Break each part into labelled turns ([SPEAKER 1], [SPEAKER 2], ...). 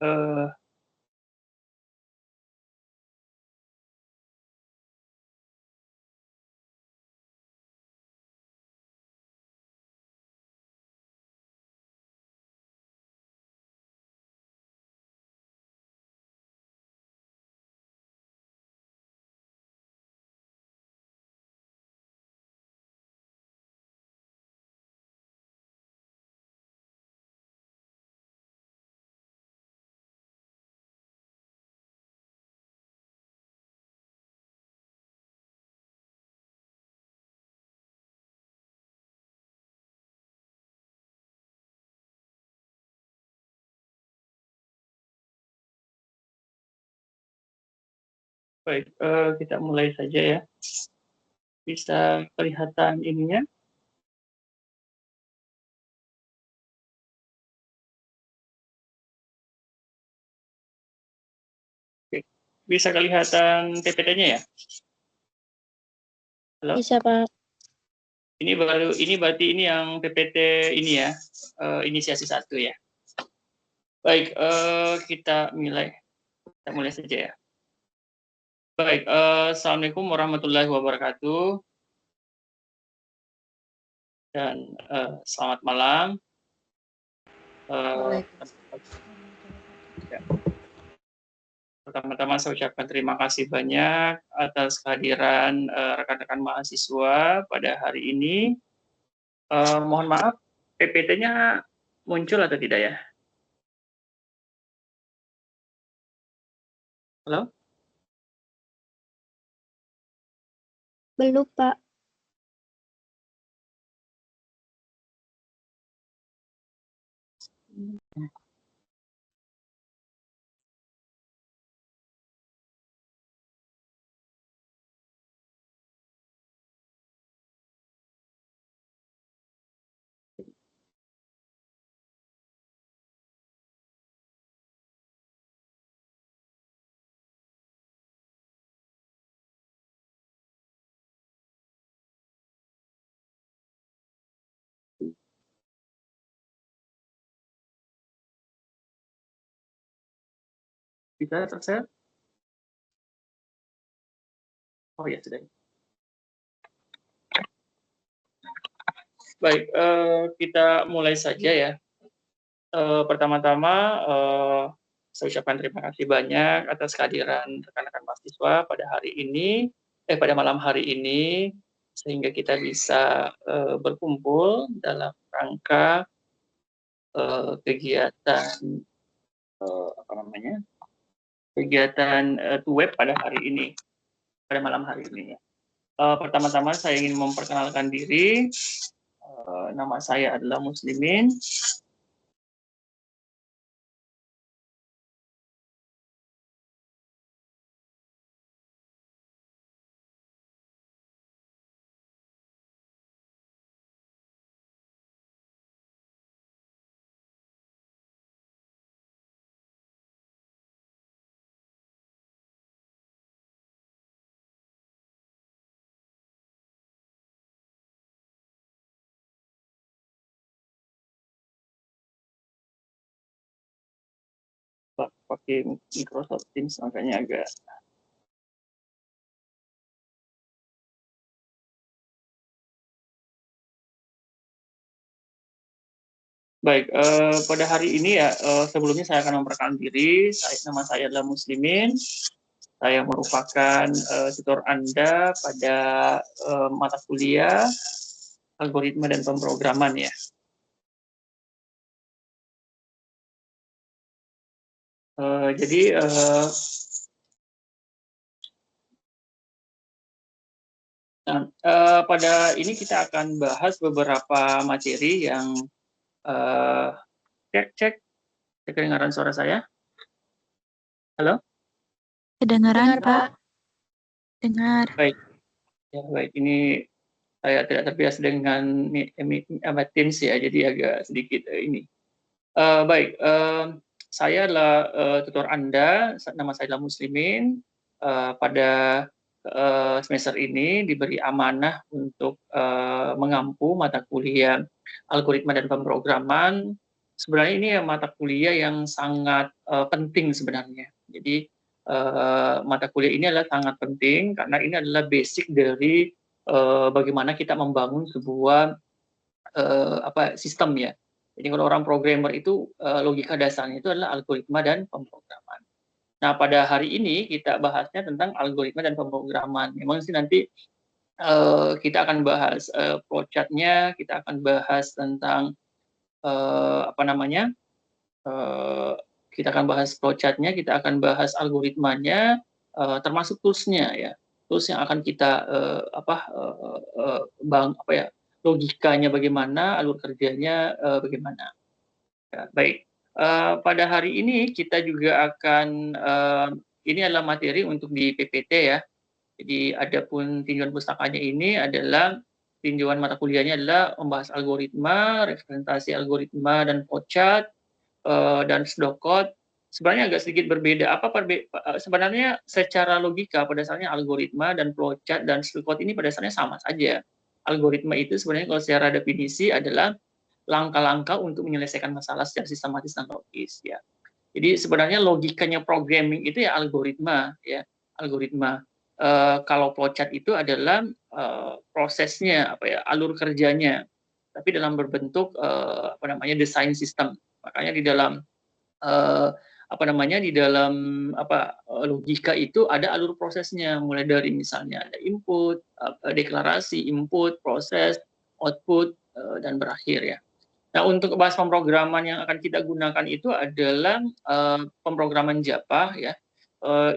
[SPEAKER 1] eh, baik, kita mulai saja ya. Bisa kelihatan ininya? Oke. Bisa kelihatan PPT-nya ya? Halo?
[SPEAKER 2] Bisa, Pak.
[SPEAKER 1] Ini berarti ini yang PPT ini ya, inisiasi 1 ya. Baik, kita mulai saja ya. Baik, Assalamualaikum warahmatullahi wabarakatuh. Dan selamat malam. Pertama-tama saya ucapkan terima kasih banyak atas kehadiran rekan-rekan mahasiswa pada hari ini. Mohon maaf, PPT-nya muncul atau tidak ya? Halo?
[SPEAKER 2] Belum, Pak.
[SPEAKER 1] Bisa tersedia? Oh ya, sudah. Baik, kita mulai saja ya. Pertama-tama, saya ucapkan terima kasih banyak atas kehadiran rekan-rekan mahasiswa pada malam hari ini, sehingga kita bisa berkumpul dalam rangka kegiatan kegiatan web pada malam hari ini. Pertama-tama saya ingin memperkenalkan diri. Nama saya adalah Muslimin. Pakai Microsoft Teams makanya agak baik. Pada hari ini ya, sebelumnya saya akan memperkenalkan diri. Nama saya adalah Muslimin. Saya merupakan tutor Anda pada mata kuliah algoritma dan pemrograman ya. Jadi pada ini kita akan bahas beberapa materi yang cek kedengaran suara saya. Halo?
[SPEAKER 2] Kedengaran, Pak. Dengar.
[SPEAKER 1] Baik. Ya, baik. Ini saya tidak terbiasa dengan Teams ya, jadi agak sedikit ini. Baik, saya adalah tutor Anda. Nama saya adalah Muslimin. Pada semester ini diberi amanah untuk mengampu mata kuliah algoritma dan pemrograman sebenarnya ini mata kuliah yang sangat penting sebenarnya. Jadi mata kuliah ini adalah sangat penting karena ini adalah basic dari bagaimana kita membangun sebuah sistem ya. Jadi kalau orang programmer itu logika dasarnya itu adalah algoritma dan pemrograman. Nah, pada hari ini kita bahasnya tentang algoritma dan pemrograman. Memang sih nanti kita akan bahas flowchart-nya, kita akan bahas tentang kita akan bahas flowchart-nya, kita akan bahas algoritmanya, termasuk tools-nya ya. Tools yang akan kita logikanya bagaimana, alur kerjanya bagaimana. Ya, baik. Pada hari ini kita juga akan ini adalah materi untuk di PPT ya. Jadi adapun tinjauan pustakanya ini adalah tinjauan mata kuliahnya adalah membahas algoritma, representasi algoritma dan flowchart, dan Sdokot. Sebenarnya agak sedikit berbeda. Sebenarnya secara logika pada dasarnya algoritma dan flowchart dan Sdokot ini pada dasarnya sama saja. Algoritma itu sebenarnya kalau secara definisi adalah langkah-langkah untuk menyelesaikan masalah secara sistematis dan logis ya. Jadi sebenarnya logikanya programming itu ya algoritma ya, algoritma. Kalau flowchart itu adalah prosesnya alur kerjanya, tapi dalam berbentuk desain sistem. Makanya di dalam logika itu ada alur prosesnya, mulai dari misalnya ada input, deklarasi, input, proses, output, dan berakhir ya. Nah, untuk bahas pemrograman yang akan kita gunakan itu adalah pemrograman Java ya.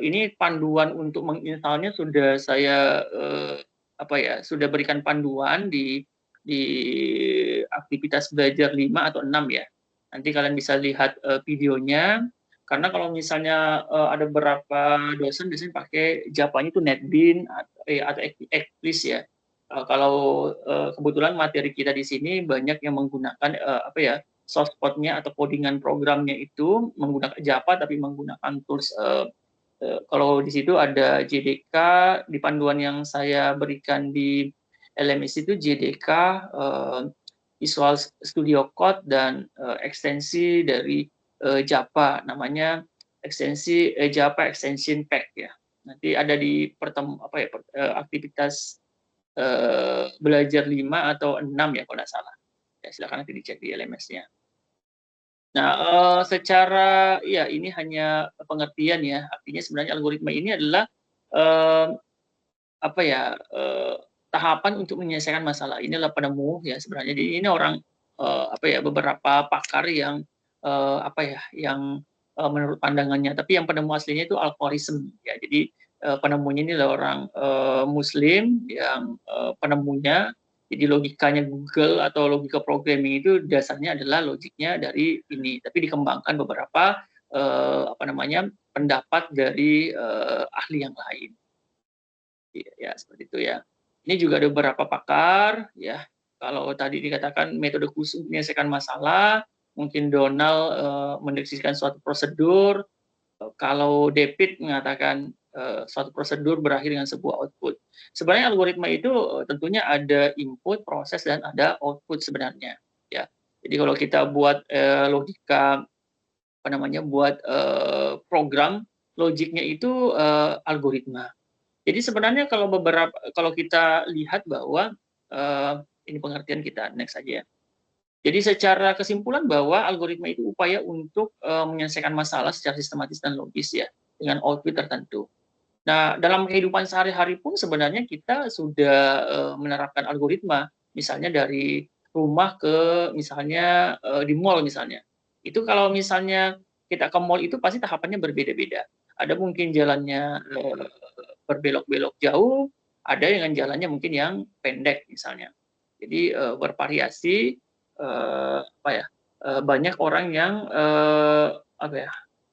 [SPEAKER 1] Ini panduan untuk menginstalnya sudah saya sudah berikan panduan di aktivitas belajar 5 atau 6 ya. Nanti kalian bisa lihat videonya. Karena kalau misalnya ada beberapa dosen biasanya pakai Java-nya itu NetBeans atau Eclipse ya. Kalau kebetulan materi kita di sini banyak yang menggunakan source code-nya atau codingan programnya itu menggunakan Java tapi menggunakan tools kalau di situ ada JDK di panduan yang saya berikan di LMS itu JDK, Visual Studio Code dan ekstensi dari Java namanya ekstensi Java Extension Pack ya. Nanti ada di aktivitas belajar 5 atau 6 ya kalau tidak salah. Ya, silakan nanti dicek di LMS-nya. Nah, secara ya ini hanya pengertian ya. Artinya sebenarnya algoritma ini adalah tahapan untuk menyelesaikan masalah. Inilah penemu ya sebenarnya. Jadi ini orang beberapa pakar yang menurut pandangannya. Tapi yang penemu aslinya itu algoritma ya. Jadi penemunya ini adalah orang Muslim yang penemunya. Jadi logikanya Google atau logika programming itu dasarnya adalah logiknya dari ini. Tapi dikembangkan beberapa pendapat dari ahli yang lain. Ya seperti itu ya. Ini juga ada beberapa pakar ya. Kalau tadi dikatakan metode khusus menyelesaikan masalah, mungkin Donald mendeskripsikan suatu prosedur. Kalau David mengatakan suatu prosedur berakhir dengan sebuah output. Sebenarnya algoritma itu tentunya ada input, proses, dan ada output sebenarnya. Ya. Jadi kalau kita buat logika program, logiknya itu algoritma. Jadi sebenarnya kalau kita lihat bahwa ini pengertian kita next aja ya. Jadi secara kesimpulan bahwa algoritma itu upaya untuk menyelesaikan masalah secara sistematis dan logis ya dengan output tertentu. Nah, dalam kehidupan sehari-hari pun sebenarnya kita sudah menerapkan algoritma, misalnya dari rumah ke misalnya di mall misalnya. Itu kalau misalnya kita ke mall itu pasti tahapannya berbeda-beda. Ada mungkin jalannya berbelok-belok jauh, ada dengan jalannya mungkin yang pendek misalnya. Jadi bervariasi banyak orang yang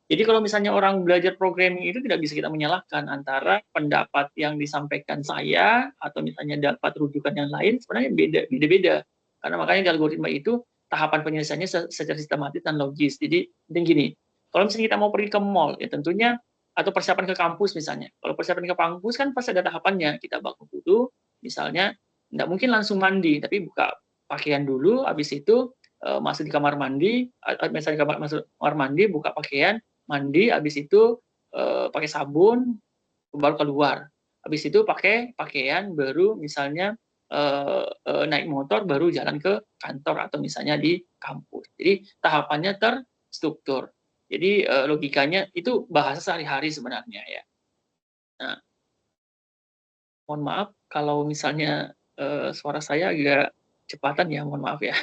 [SPEAKER 1] jadi kalau misalnya orang belajar programming itu tidak bisa kita menyalahkan antara pendapat yang disampaikan saya atau misalnya dapat rujukan yang lain sebenarnya beda-beda. Karena makanya di algoritma itu tahapan penyelesaiannya secara sistematis dan logis. Jadi gini, kalau misalnya kita mau pergi ke mall ya tentunya atau persiapan ke kampus misalnya. Kalau persiapan ke kampus kan pasti ada tahapannya. Kita bangun dulu misalnya, nggak mungkin langsung mandi, tapi buka pakaian dulu, habis itu masuk di kamar mandi, misalnya masuk kamar mandi, buka pakaian, mandi, habis itu pakai sabun, baru keluar. Habis itu pakai pakaian, baru misalnya naik motor, baru jalan ke kantor atau misalnya di kampus. Jadi tahapannya terstruktur. Jadi logikanya itu bahasa sehari-hari sebenarnya ya. Nah, mohon maaf kalau misalnya suara saya agak cepatan ya, mohon maaf ya.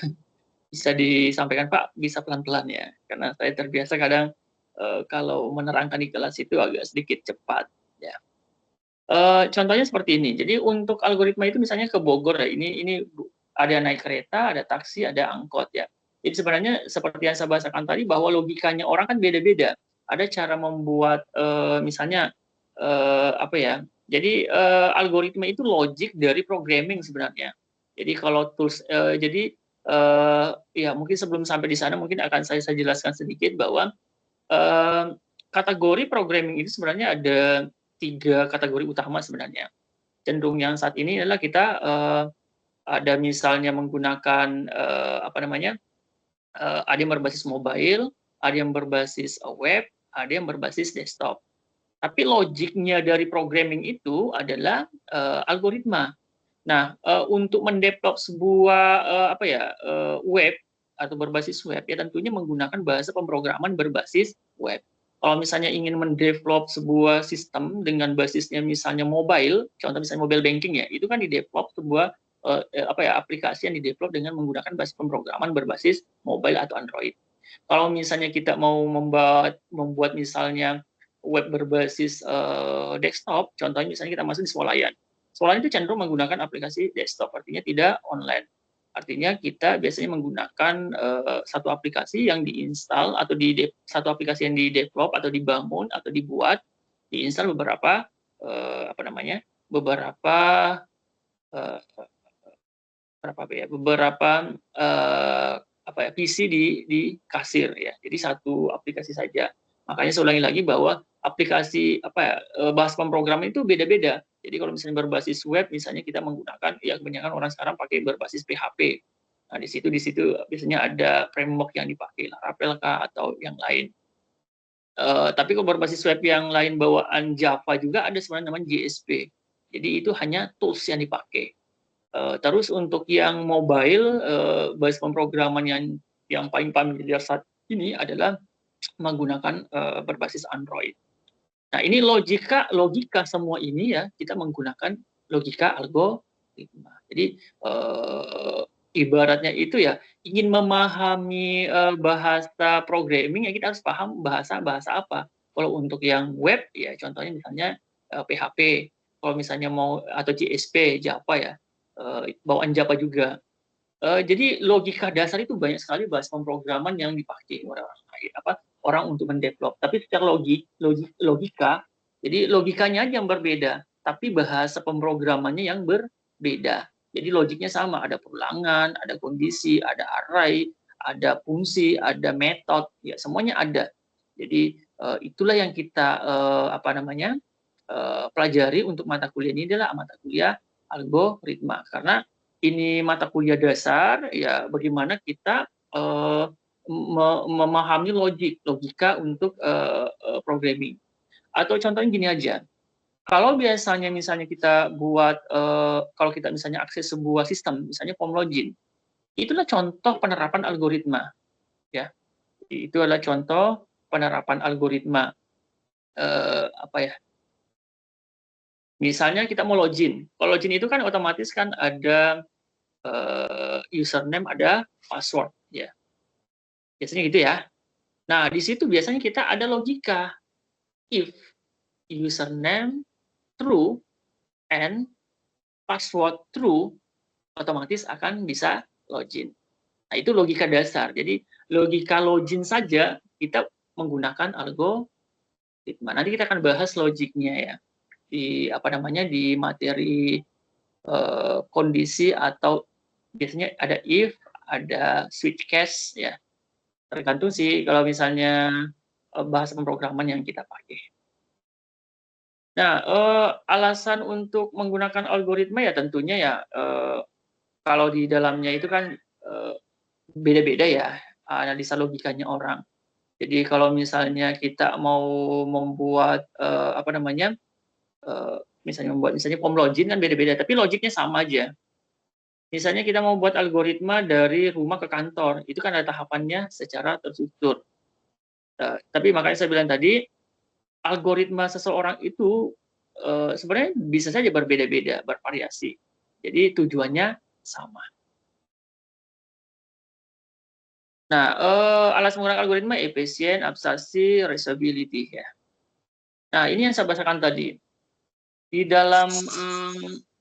[SPEAKER 1] Bisa disampaikan Pak, bisa pelan-pelan ya, karena saya terbiasa kadang kalau menerangkan di kelas itu agak sedikit cepat ya. Contohnya seperti ini, jadi untuk algoritma itu misalnya ke Bogor ya, ini ada naik kereta, ada taksi, ada angkot ya. Jadi sebenarnya seperti yang saya bahasakan tadi, bahwa logikanya orang kan beda-beda. Ada cara membuat misalnya apa ya, jadi algoritma itu logik dari programming sebenarnya. Jadi kalau tools, jadi ya mungkin sebelum sampai di sana mungkin akan saya jelaskan sedikit bahwa kategori programming itu sebenarnya ada 3 kategori utama sebenarnya. Cenderung yang saat ini adalah kita ada misalnya menggunakan apa namanya, ada yang berbasis mobile, ada yang berbasis web, ada yang berbasis desktop. Tapi logiknya dari programming itu adalah algoritma. Nah, untuk mendevelop sebuah apa ya, web atau berbasis web ya tentunya menggunakan bahasa pemrograman berbasis web. Kalau misalnya ingin mendevelop sebuah sistem dengan basisnya misalnya mobile, contoh misalnya mobile banking ya, itu kan didevelop sebuah apa ya, aplikasi yang didevelop dengan menggunakan bahasa pemrograman berbasis mobile atau Android. Kalau misalnya kita mau membuat misalnya web berbasis desktop, contohnya misalnya kita masuk di Swalayan. Swalayan itu cenderung menggunakan aplikasi desktop, artinya tidak online. Artinya kita biasanya menggunakan satu aplikasi yang diinstal atau satu aplikasi yang didevelop atau dibangun atau dibuat, diinstal beberapa apa namanya, beberapa apa ya, PC di kasir ya. Jadi satu aplikasi saja. Makanya saya ulangi lagi bahwa aplikasi apa ya, bahasa pemrograman itu beda-beda. Jadi kalau misalnya berbasis web, misalnya kita menggunakan ya kebanyakan orang sekarang pakai berbasis PHP. Nah di situ biasanya ada framework yang dipakai, Laravel kah atau yang lain. Tapi kalau berbasis web yang lain bawaan Java juga ada sebenarnya namanya JSP. Jadi itu hanya tools yang dipakai. Terus untuk yang mobile, basis pemrograman yang paling familiar saat ini adalah menggunakan berbasis Android. Nah ini logika semua ini ya kita menggunakan logika algoritma. Jadi ibaratnya itu ya ingin memahami bahasa programming ya kita harus paham bahasa apa. Kalau untuk yang web ya contohnya misalnya PHP. Kalau misalnya mau atau JSP Java ya bawaan Java juga. Jadi logika dasar itu banyak sekali bahasa pemrograman yang dipakai oleh orang untuk mendevelop. Tapi secara logika, jadi logikanya aja yang berbeda, tapi bahasa pemrogramannya yang berbeda. Jadi logiknya sama, ada perulangan, ada kondisi, ada array, ada fungsi, ada metode, ya semuanya ada. Jadi itulah yang kita apa namanya pelajari untuk mata kuliah ini adalah mata kuliah algoritma, karena ini mata kuliah dasar ya bagaimana kita memahami logika untuk programming. Atau contohnya gini aja, kalau biasanya misalnya kita buat kalau kita misalnya akses sebuah sistem, misalnya form login, itulah contoh penerapan algoritma ya. Itu adalah contoh penerapan algoritma apa ya? Misalnya kita mau login. Kalau login itu kan otomatis kan ada username, ada password ya. Biasanya gitu ya. Nah, di situ biasanya kita ada logika. If username true and password true, otomatis akan bisa login. Nah, itu logika dasar. Jadi, logika login saja kita menggunakan algoritma. Nanti kita akan bahas logiknya ya. Di apa namanya di materi kondisi atau biasanya ada if, ada switch case ya. Tergantung sih kalau misalnya bahasa pemrograman yang kita pakai. Nah, alasan untuk menggunakan algoritma ya tentunya ya kalau di dalamnya itu kan beda-beda ya analisa logikanya orang. Jadi kalau misalnya kita mau membuat apa namanya, misalnya pom login kan beda-beda, tapi logiknya sama aja. Misalnya kita mau buat algoritma dari rumah ke kantor, itu kan ada tahapannya secara terstruktur. Tapi makanya saya bilang tadi, algoritma seseorang itu sebenarnya bisa saja berbeda-beda, bervariasi. Jadi tujuannya sama. Nah, alas menggunakan algoritma efisien, abstraksi, reusability ya. Nah, ini yang saya bahasakan tadi. Di dalam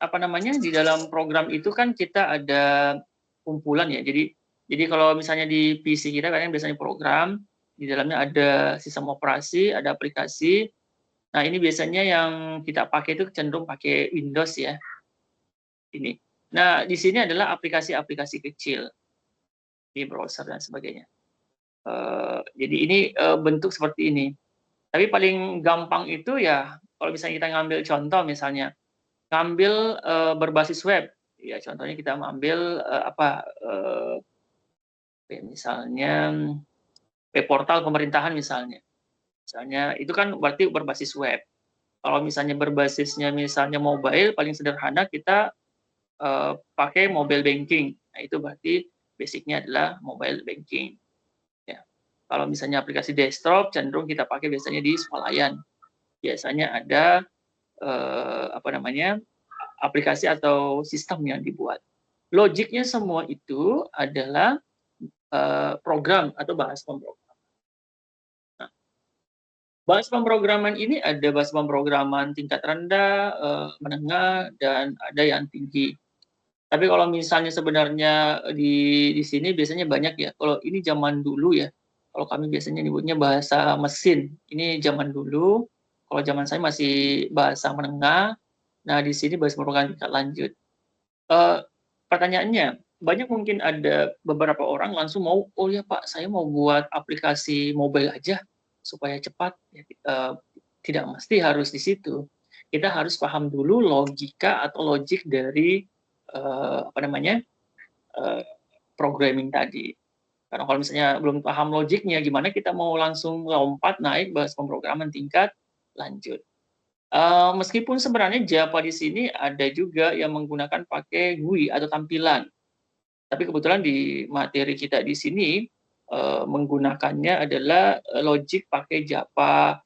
[SPEAKER 1] apa namanya? Di dalam program itu kan kita ada kumpulan ya. Jadi kalau misalnya di PC kita kan biasanya program, di dalamnya ada sistem operasi, ada aplikasi. Nah, ini biasanya yang kita pakai itu cenderung pakai Windows ya. Ini. Nah, di sini adalah aplikasi-aplikasi kecil di browser dan sebagainya. Jadi ini bentuk seperti ini. Tapi paling gampang itu ya kalau misalnya kita ngambil contoh misalnya ngambil berbasis web. Ya contohnya kita mengambil misalnya web portal pemerintahan misalnya. Misalnya itu kan berarti berbasis web. Kalau misalnya berbasisnya misalnya mobile, paling sederhana kita pakai mobile banking. Nah, itu berarti basicnya adalah mobile banking. Ya. Kalau misalnya aplikasi desktop, cenderung kita pakai biasanya di swalayan. Biasanya ada apa namanya aplikasi atau sistem yang dibuat. Logiknya semua itu adalah program atau bahasa pemrograman. Nah, bahasa pemrograman ini ada bahasa pemrograman tingkat rendah, menengah, dan ada yang tinggi. Tapi kalau misalnya sebenarnya di sini biasanya banyak ya. Kalau ini zaman dulu ya. Kalau kami biasanya nyebutnya bahasa mesin. Ini zaman dulu. Kalau zaman saya masih bahasa menengah. Nah, di sini bahasa pemrograman tingkat lanjut. Pertanyaannya, banyak mungkin ada beberapa orang langsung mau, oh ya Pak, saya mau buat aplikasi mobile aja supaya cepat. Ya, tidak mesti harus di situ. Kita harus paham dulu logika atau logik dari apa namanya programming tadi. Karena kalau misalnya belum paham logiknya, gimana kita mau langsung lompat naik bahas pemrograman tingkat lanjut. Meskipun sebenarnya Java di sini ada juga yang menggunakan pakai GUI atau tampilan. Tapi kebetulan di materi kita di sini menggunakannya adalah logic pakai Java,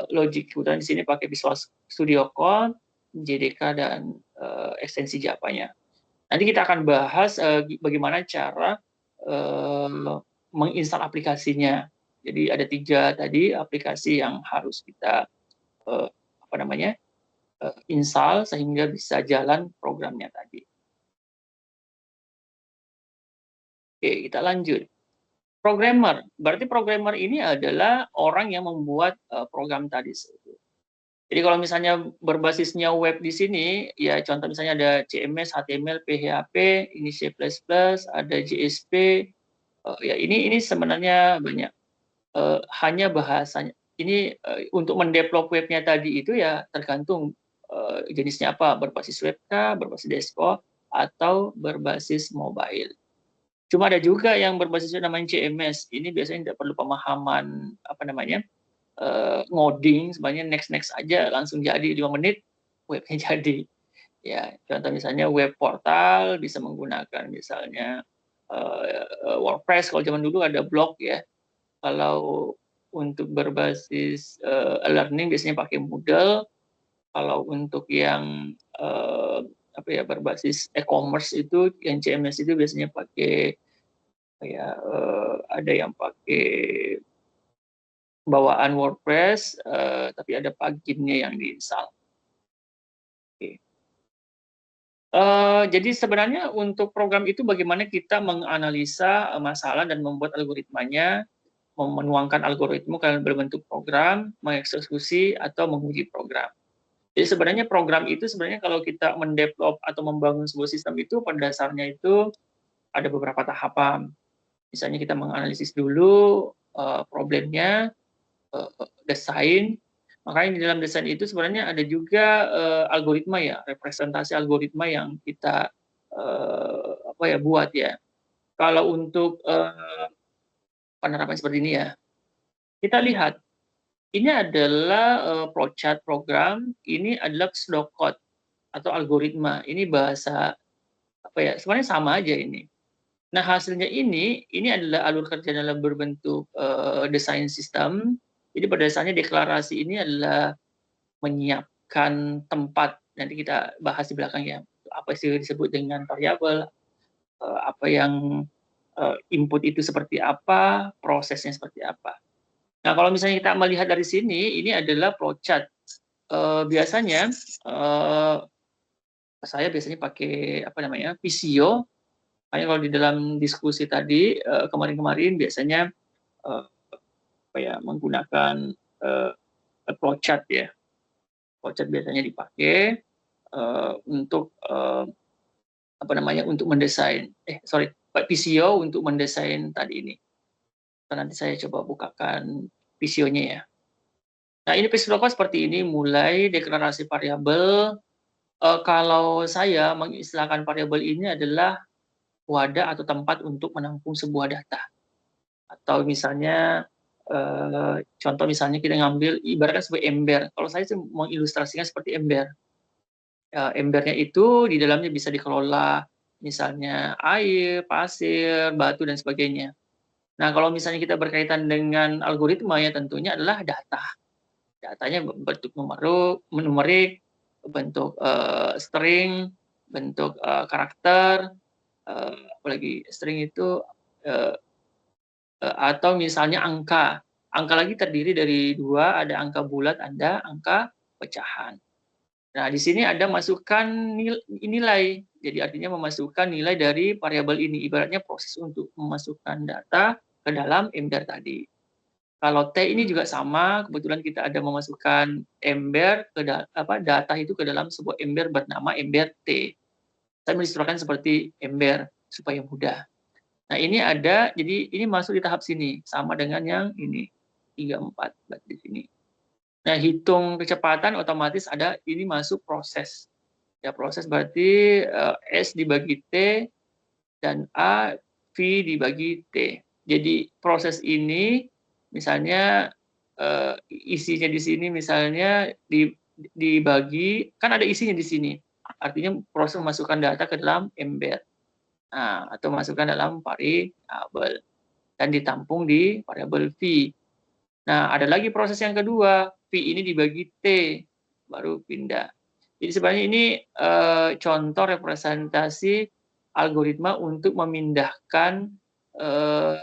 [SPEAKER 1] logic kebetulan di sini pakai Visual Studio Code, JDK dan ekstensi Java-nya. Nanti kita akan bahas bagaimana cara menginstal aplikasinya. Jadi ada 3 tadi aplikasi yang harus kita apa namanya install sehingga bisa jalan programnya tadi. Oke, kita lanjut. Programmer, berarti programmer ini adalah orang yang membuat program tadi. Jadi kalau misalnya berbasisnya web di sini, ya contoh misalnya ada CMS, HTML, PHP, ini C++, ada JSP, ya ini sebenarnya banyak. Hanya bahasanya. Ini untuk mendevelop webnya tadi itu ya tergantung jenisnya apa, berbasis web kah, berbasis desktop, atau berbasis mobile. Cuma ada juga yang berbasis namanya CMS. Ini biasanya tidak perlu pemahaman apa namanya ngoding, sebenarnya next aja langsung jadi 5 menit webnya jadi. Ya, contoh misalnya web portal bisa menggunakan misalnya WordPress. Kalau zaman dulu ada blog ya. Kalau untuk berbasis learning biasanya pakai Moodle. Kalau untuk yang apa ya berbasis e-commerce itu yang CMS itu biasanya pakai ya ada yang pakai bawaan WordPress tapi ada pluginnya yang diinstal. Oke. Jadi sebenarnya untuk program itu bagaimana kita menganalisa masalah dan membuat algoritmanya, menuangkan algoritma kalau berbentuk program, mengeksekusi atau menguji program. Jadi sebenarnya program itu sebenarnya kalau kita mendevelop atau membangun sebuah sistem itu pada dasarnya itu ada beberapa tahapan. Misalnya kita menganalisis dulu problemnya, desain. Makanya di dalam desain itu sebenarnya ada juga algoritma ya, representasi algoritma yang kita buat ya. kalau untuk penerapan seperti ini ya, kita lihat ini adalah flowchart program, ini adalah pseudocode atau algoritma. Ini bahasa apa ya? Sebenarnya sama aja ini. Nah, hasilnya ini adalah alur kerja dalam berbentuk desain sistem. Jadi pada dasarnya deklarasi ini adalah menyiapkan tempat, nanti kita bahas di belakang ya, apa sih disebut dengan variabel, apa yang input itu seperti apa, prosesnya seperti apa. Nah, kalau misalnya kita melihat dari sini, ini adalah flowchart. Biasanya saya biasanya pakai apa namanya Visio. Makanya kalau di dalam diskusi tadi kemarin-kemarin biasanya apa ya menggunakan flowchart ya. Flowchart biasanya dipakai untuk apa namanya untuk mendesain. Visio untuk mendesain tadi ini. Nanti saya coba bukakan visionya ya. Nah, ini psikolog seperti ini, mulai deklarasi variabel. Kalau saya mengistilahkan variabel ini adalah wadah atau tempat untuk menampung sebuah data. Atau misalnya, contoh misalnya kita ngambil, ibaratkan sebagai ember. Kalau saya sih mengilustrasikan seperti ember. Embernya itu di dalamnya bisa dikelola, misalnya air, pasir, batu, dan sebagainya. Nah, kalau misalnya kita berkaitan dengan algoritma ya tentunya adalah data. Datanya bentuk numerik, bentuk string, bentuk karakter, apalagi string itu atau misalnya angka. Angka lagi terdiri dari dua, ada angka bulat, ada angka pecahan. Nah, di sini ada masukkan nilai. Jadi artinya memasukkan nilai dari variabel ini. Ibaratnya proses untuk memasukkan data ke dalam ember tadi. Kalau T ini juga sama, kebetulan kita ada memasukkan ember ke data itu ke dalam sebuah ember bernama ember T. Saya mengistilahkan seperti ember supaya mudah. Nah, ini ada, jadi ini masuk di tahap sini, sama dengan yang ini, 34 di sini. Nah, hitung kecepatan otomatis ada, ini masuk proses. Ya, proses berarti S dibagi T, dan A, V dibagi T. Jadi proses ini, misalnya isinya di sini misalnya dibagi, kan ada isinya di sini. Artinya proses memasukkan data ke dalam ember. Nah, atau masukkan dalam variabel dan ditampung di variabel V. Nah, ada lagi proses yang kedua, V ini dibagi T, baru pindah. Jadi sebenarnya ini contoh representasi algoritma untuk memindahkan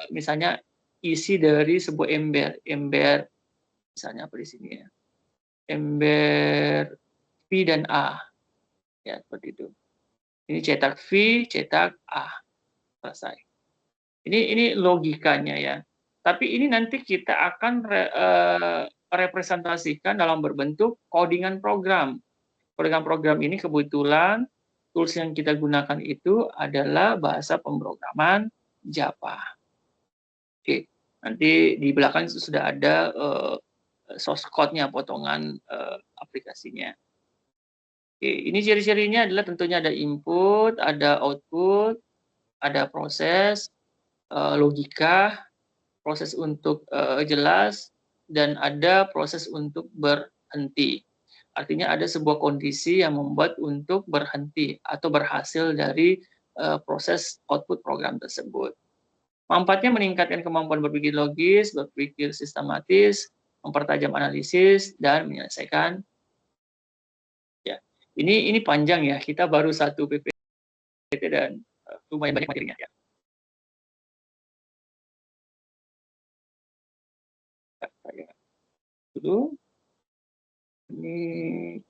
[SPEAKER 1] misalnya isi dari sebuah ember misalnya apa di sini ya, ember V dan A, ya seperti itu. Ini cetak V, cetak A, selesai. Ini logikanya ya. Tapi ini nanti kita akan representasikan dalam berbentuk codingan program. Codingan program ini kebetulan tools yang kita gunakan itu adalah bahasa pemrograman Java. Oke, nanti di belakang sudah ada source code-nya, potongan aplikasinya. Oke, ini ciri-cirinya adalah tentunya ada input, ada output, ada proses, logika, proses untuk jelas, dan ada proses untuk berhenti. Artinya ada sebuah kondisi yang membuat untuk berhenti atau berhasil dari proses output program tersebut. Manfaatnya meningkatkan kemampuan berpikir logis, berpikir sistematis, mempertajam analisis, dan menyelesaikan. Ya, ini panjang ya. Kita baru satu PPT dan lumayan banyak materinya ya. Saya dulu. Ini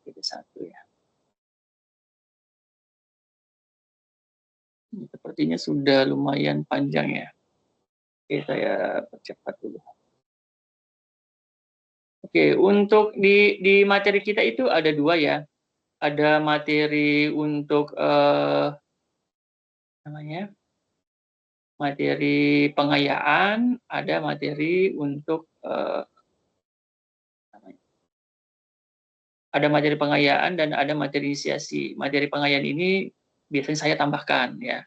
[SPEAKER 1] PT1 ya. Ini sepertinya sudah lumayan panjang ya. Oke, saya percepat dulu. Oke, untuk di materi kita itu ada dua ya. Ada materi untuk namanya materi pengayaan, ada materi untuk ada materi pengayaan dan ada materi inisiasi. Materi pengayaan ini biasanya saya tambahkan ya.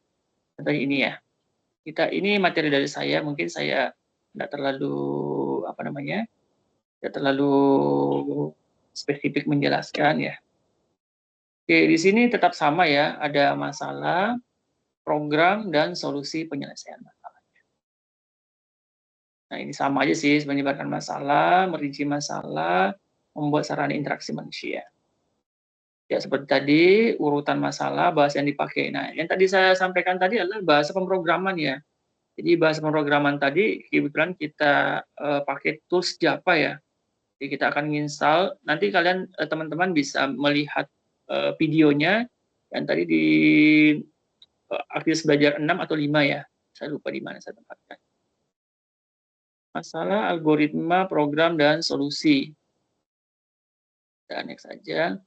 [SPEAKER 1] Contohnya ini ya. ini materi dari saya, mungkin saya tidak terlalu tidak terlalu spesifik menjelaskan ya. Oke, di sini tetap sama ya, ada masalah, program, dan solusi penyelesaian masalah. Nah, ini sama aja sih, menyebarkan masalah, merinci masalah, membuat sarana interaksi manusia. Ya, seperti tadi, urutan masalah, bahasa yang dipakai. Nah, yang tadi saya sampaikan tadi adalah bahasa pemrograman ya. Jadi bahasa pemrograman tadi, kebetulan kita pakai tools Java ya. Jadi kita akan install, nanti kalian, teman-teman bisa melihat videonya, yang tadi di aktivitas belajar 6 atau 5 ya. Saya lupa di mana saya tempatkan. Masalah, algoritma, program, dan solusi. Kita next saja.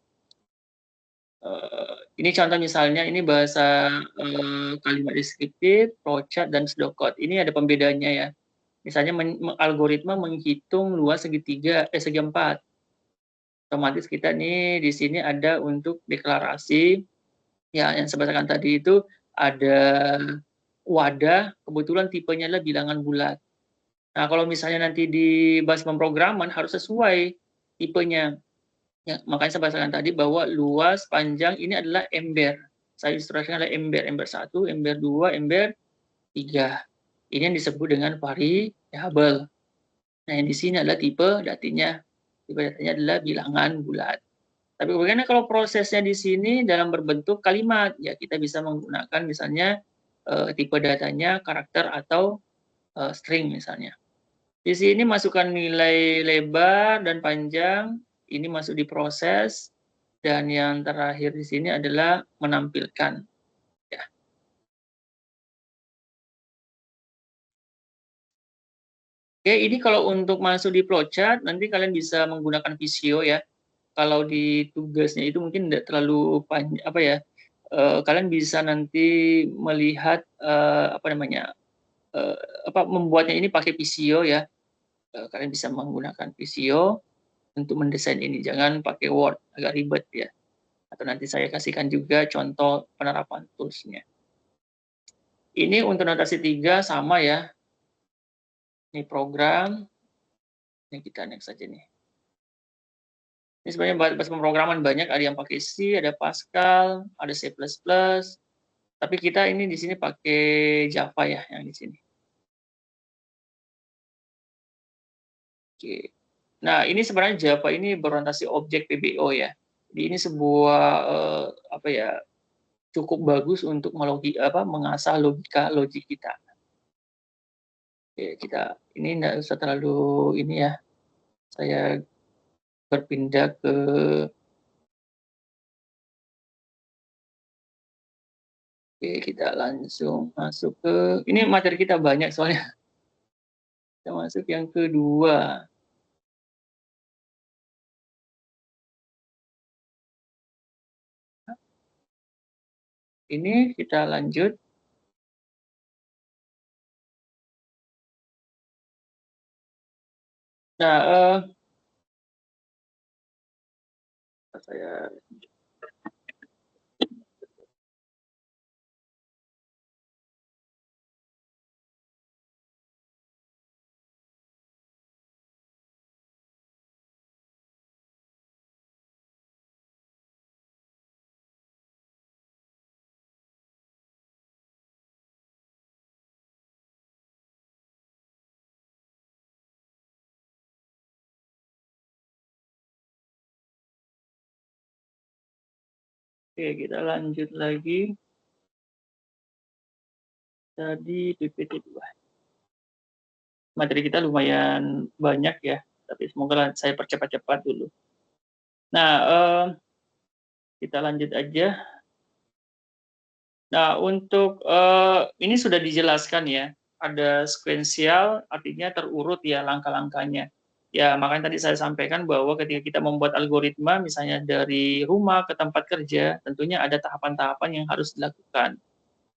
[SPEAKER 1] Ini contoh misalnya, ini bahasa kalimat deskriptif, flowchart, dan pseudocode. Ini ada pembedanya ya. Misalnya algoritma menghitung luas segi 4. Otomatis kita nih di sini ada untuk deklarasi ya, yang saya bacakan tadi itu ada wadah, kebetulan tipenya adalah bilangan bulat. Nah, kalau misalnya nanti di bahasa pemrograman harus sesuai tipenya. Ya, makanya saya bahasakan tadi bahwa luas panjang ini adalah ember. Saya ilustrasikan adalah ember 1, ember 2, ember 3. Ini yang disebut dengan variabel. Nah, yang di sini adalah tipe datanya. Tipe datanya adalah bilangan bulat. Tapi bagaimana kalau prosesnya di sini dalam berbentuk kalimat? Ya, kita bisa menggunakan misalnya tipe datanya karakter atau string misalnya. Di sini masukkan nilai lebar dan panjang, ini masuk di proses, dan yang terakhir di sini adalah menampilkan. Ya. Oke, ini kalau untuk masuk di flowchart, nanti kalian bisa menggunakan Visio ya. Kalau di tugasnya itu mungkin tidak terlalu panjang, kalian bisa nanti melihat membuatnya ini pakai Visio ya. Kalian bisa menggunakan Visio untuk mendesain ini, jangan pakai Word, agak ribet ya. Atau nanti saya kasihkan juga contoh penerapan tools-nya. Ini untuk notasi 3 sama ya. Ini program. Ini kita next saja nih. Ini sebenarnya bahasa pemrograman banyak, ada yang pakai C, ada Pascal, ada C++. Tapi kita ini di sini pakai Java ya, yang di sini. Oke. Nah, ini sebenarnya Java ini berorientasi objek PBO ya. Jadi ini sebuah cukup bagus untuk mengasah logik kita. Oke, kita ini tidak usah terlalu ini ya. Saya berpindah ke Oke, kita langsung masuk ke ini materi kita banyak soalnya. Kita masuk yang kedua. Ini kita lanjut. Nah, saya Oke, kita lanjut lagi. Tadi PPT 2. Materi kita lumayan banyak ya, tapi semoga saya percepat-cepat dulu. Nah, kita lanjut aja. Nah, untuk ini sudah dijelaskan ya, ada sequential, artinya terurut ya langkah-langkahnya. Ya, makanya tadi saya sampaikan bahwa ketika kita membuat algoritma, misalnya dari rumah ke tempat kerja, tentunya ada tahapan-tahapan yang harus dilakukan.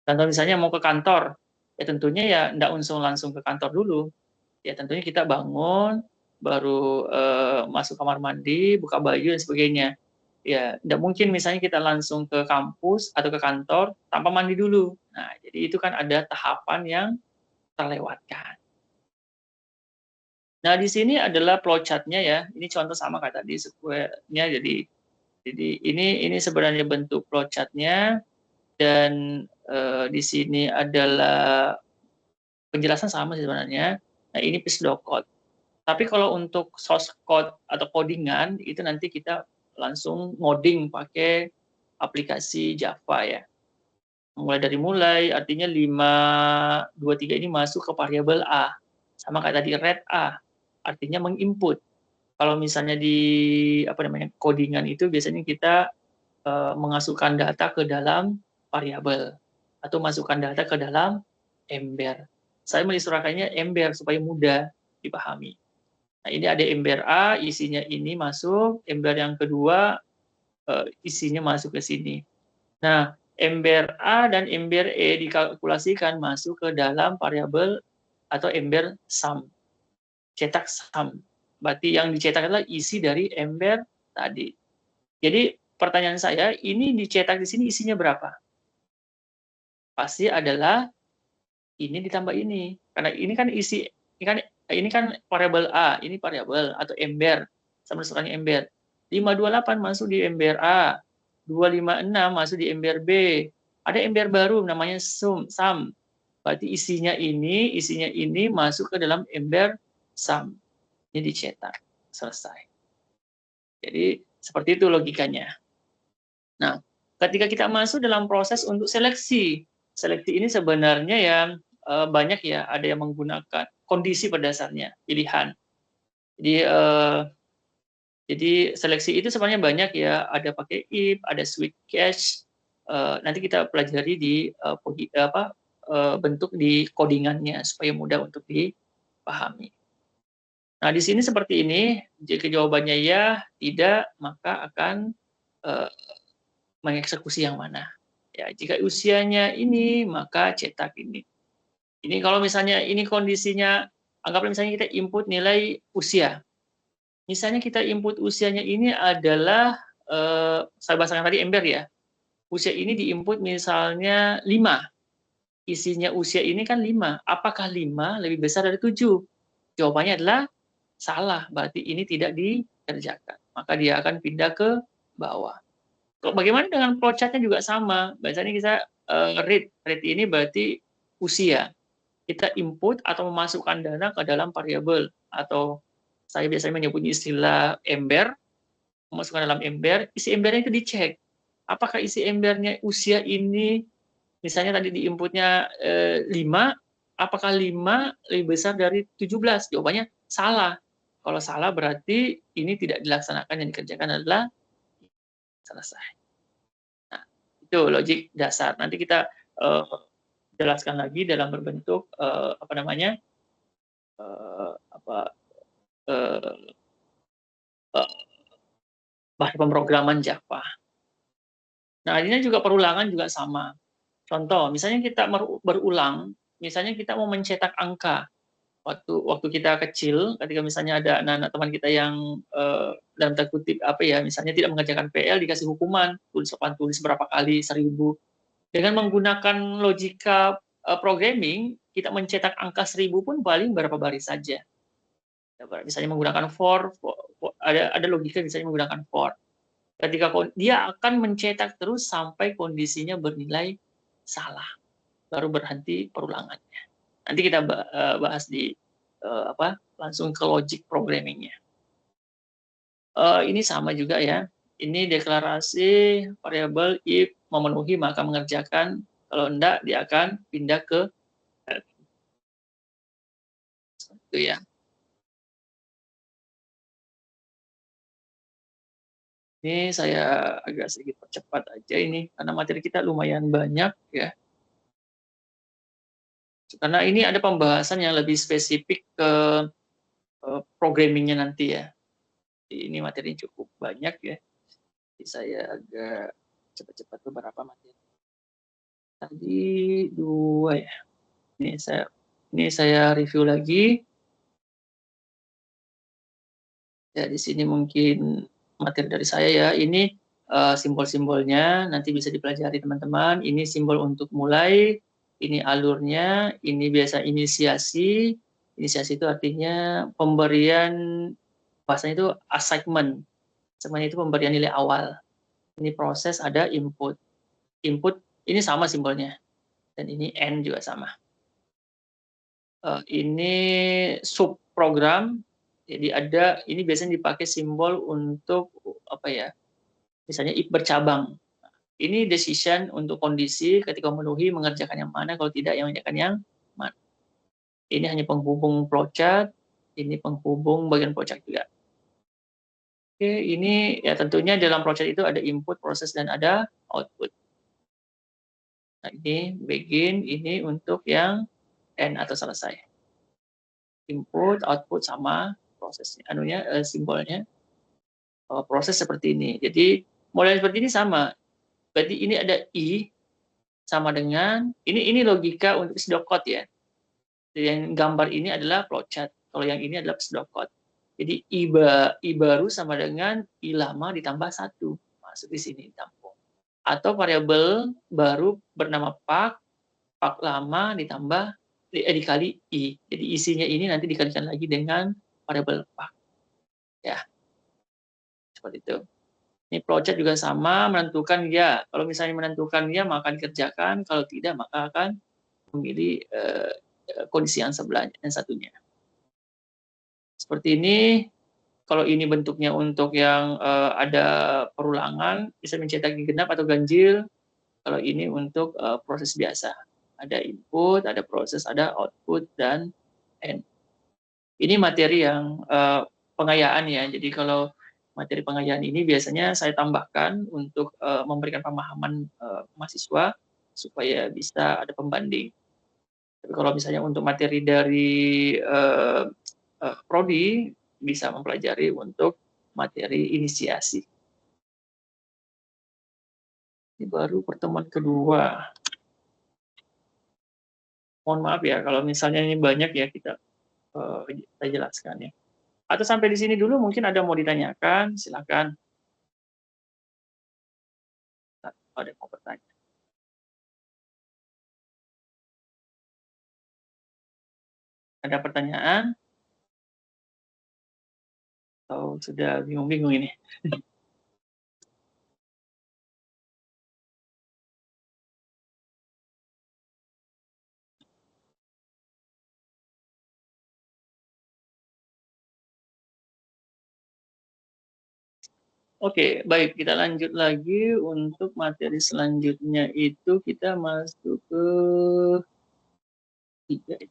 [SPEAKER 1] Contoh misalnya mau ke kantor, ya tentunya ya tidak langsung ke kantor dulu. Ya tentunya kita bangun, baru masuk kamar mandi, buka baju, dan sebagainya. Ya, tidak mungkin misalnya kita langsung ke kampus atau ke kantor tanpa mandi dulu. Nah, jadi itu kan ada tahapan yang terlewatkan. Nah, di sini adalah flowchart-nya ya. Ini contoh sama kayak tadi square-nya. Jadi ini sebenarnya bentuk flowchart-nya, dan di sini adalah penjelasan sama sih sebenarnya. Nah, ini pseudocode. Tapi kalau untuk source code atau codingan itu nanti kita langsung ngoding pakai aplikasi Java ya. Mulai artinya 523 ini masuk ke variabel A. Sama kayak tadi read A, artinya menginput. Kalau misalnya di codingan itu biasanya kita mengasukkan data ke dalam variabel atau masukkan data ke dalam ember. Saya mengistilahkannya ember supaya mudah dipahami. Nah, ini ada ember A, isinya ini masuk, ember yang kedua isinya masuk ke sini. Nah, ember A dan ember E dikalkulasikan masuk ke dalam variabel atau ember sum. Cetak sum. Berarti yang dicetak adalah isi dari ember tadi. Jadi pertanyaan saya, ini dicetak di sini isinya berapa? Pasti adalah ini ditambah ini. Karena ini kan isi, ini kan variabel A, ini variabel atau ember, sama sekarang ember. 528 masuk di ember A, 256 masuk di ember B. Ada ember baru namanya sum. Berarti isinya ini masuk ke dalam ember sum. Ini dicetak. Selesai. Jadi seperti itu logikanya. Nah, ketika kita masuk dalam proses untuk seleksi ini sebenarnya ya banyak ya, ada yang menggunakan kondisi pada dasarnya, pilihan. Jadi seleksi itu sebenarnya banyak ya, ada pakai if, ada switch cache. Nanti kita pelajari di bentuk di codingannya supaya mudah untuk dipahami. Nah, di sini seperti ini, jika jawabannya ya, tidak, maka akan mengeksekusi yang mana. Ya, jika usianya ini, maka cetak ini. Ini kalau misalnya ini kondisinya, anggaplah misalnya kita input nilai usia. Misalnya kita input usianya ini adalah, saya bahasakan tadi ember ya, usia ini diinput misalnya 5. Isinya usia ini kan 5. Apakah 5 lebih besar dari 7? Jawabannya adalah salah, berarti ini tidak dikerjakan. Maka dia akan pindah ke bawah. Bagaimana dengan flowchart-nya juga sama. Biasanya kita read ini berarti usia. Kita input atau memasukkan dana ke dalam variabel, atau saya biasanya menyebutnya istilah ember, memasukkan dalam ember, isi embernya itu dicek. Apakah isi embernya usia ini, misalnya tadi di inputnya 5, apakah 5 lebih besar dari 17? Jawabannya salah. Kalau salah berarti ini tidak dilaksanakan, yang dikerjakan adalah selesai. Nah, itu logik dasar. Nanti kita jelaskan lagi dalam berbentuk bahasa pemrograman Java. Nah, ini juga perulangan juga sama. Contoh, misalnya kita berulang, misalnya kita mau mencetak angka. Waktu kita kecil, ketika misalnya ada anak-anak teman kita yang dalam tanda kutip misalnya tidak mengerjakan PL, dikasih hukuman, tulis berapa kali, 1000. Dengan menggunakan logika programming, kita mencetak angka 1000 pun paling berapa baris saja. Misalnya menggunakan for, ada logika misalnya menggunakan for. Ketika dia akan mencetak terus sampai kondisinya bernilai salah, baru berhenti perulangannya. Nanti kita bahas di langsung ke logic programmingnya. Ini sama juga ya. Ini deklarasi variabel if memenuhi maka mengerjakan, kalau enggak dia akan pindah ke itu ya. Ini saya agak sedikit percepat aja ini karena materi kita lumayan banyak ya. Karena ini ada pembahasan yang lebih spesifik ke programmingnya nanti ya. Ini materi cukup banyak ya. Jadi saya agak cepat-cepat beberapa materi. Tadi 2 ya. Ini saya review lagi. Ya, di sini mungkin materi dari saya ya. Ini simbol-simbolnya, nanti bisa dipelajari teman-teman. Ini simbol untuk mulai, ini alurnya, ini biasa inisiasi. Inisiasi itu artinya pemberian, bahasanya itu assignment. Assignment itu pemberian nilai awal. Ini proses, ada input. Input ini sama simbolnya. Dan ini end juga sama. Ini subprogram. Jadi ini biasanya dipakai simbol untuk apa ya? Misalnya bercabang. Ini decision untuk kondisi ketika memenuhi mengerjakan yang mana, kalau tidak yang mengerjakan yang mana. Ini hanya penghubung flowchart, ini penghubung bagian flowchart juga. Oke, ini ya tentunya dalam flowchart itu ada input, proses, dan ada output. Nah, ini begin, ini untuk yang end atau selesai. Input, output sama prosesnya, simbolnya. Proses seperti ini. Jadi model seperti ini sama. Berarti ini ada I sama dengan ini logika untuk pseudocode ya. Jadi yang gambar ini adalah flowchart. Kalau yang ini adalah pseudocode. Jadi I baru sama dengan I lama ditambah 1. Masuk di sini ditampung. Atau variabel baru bernama pak lama ditambah dikali I. Jadi isinya ini nanti dikalikan lagi dengan variabel pak. Ya. Seperti itu. Ini flowchart juga sama, menentukan ya. Kalau misalnya menentukan ya, maka dikerjakan. Kalau tidak, maka akan memilih kondisi yang sebelahnya, yang satunya. Seperti ini. Kalau ini bentuknya untuk yang ada perulangan, bisa mencetak genap atau ganjil. Kalau ini untuk proses biasa. Ada input, ada proses, ada output, dan end. Ini materi yang pengayaan ya. Jadi kalau materi pengayaan ini biasanya saya tambahkan untuk memberikan pemahaman mahasiswa supaya bisa ada pembanding. Tapi kalau misalnya untuk materi dari prodi bisa mempelajari untuk materi inisiasi. Ini baru pertemuan kedua. Mohon maaf ya kalau misalnya ini banyak ya kita jelaskan ya. Atau sampai di sini dulu mungkin ada mau ditanyakan, silakan. Ada yang mau bertanya. Ada pertanyaan? Atau sudah bingung-bingung ini? Oke, baik. Kita lanjut lagi untuk materi selanjutnya itu kita masuk ke 3.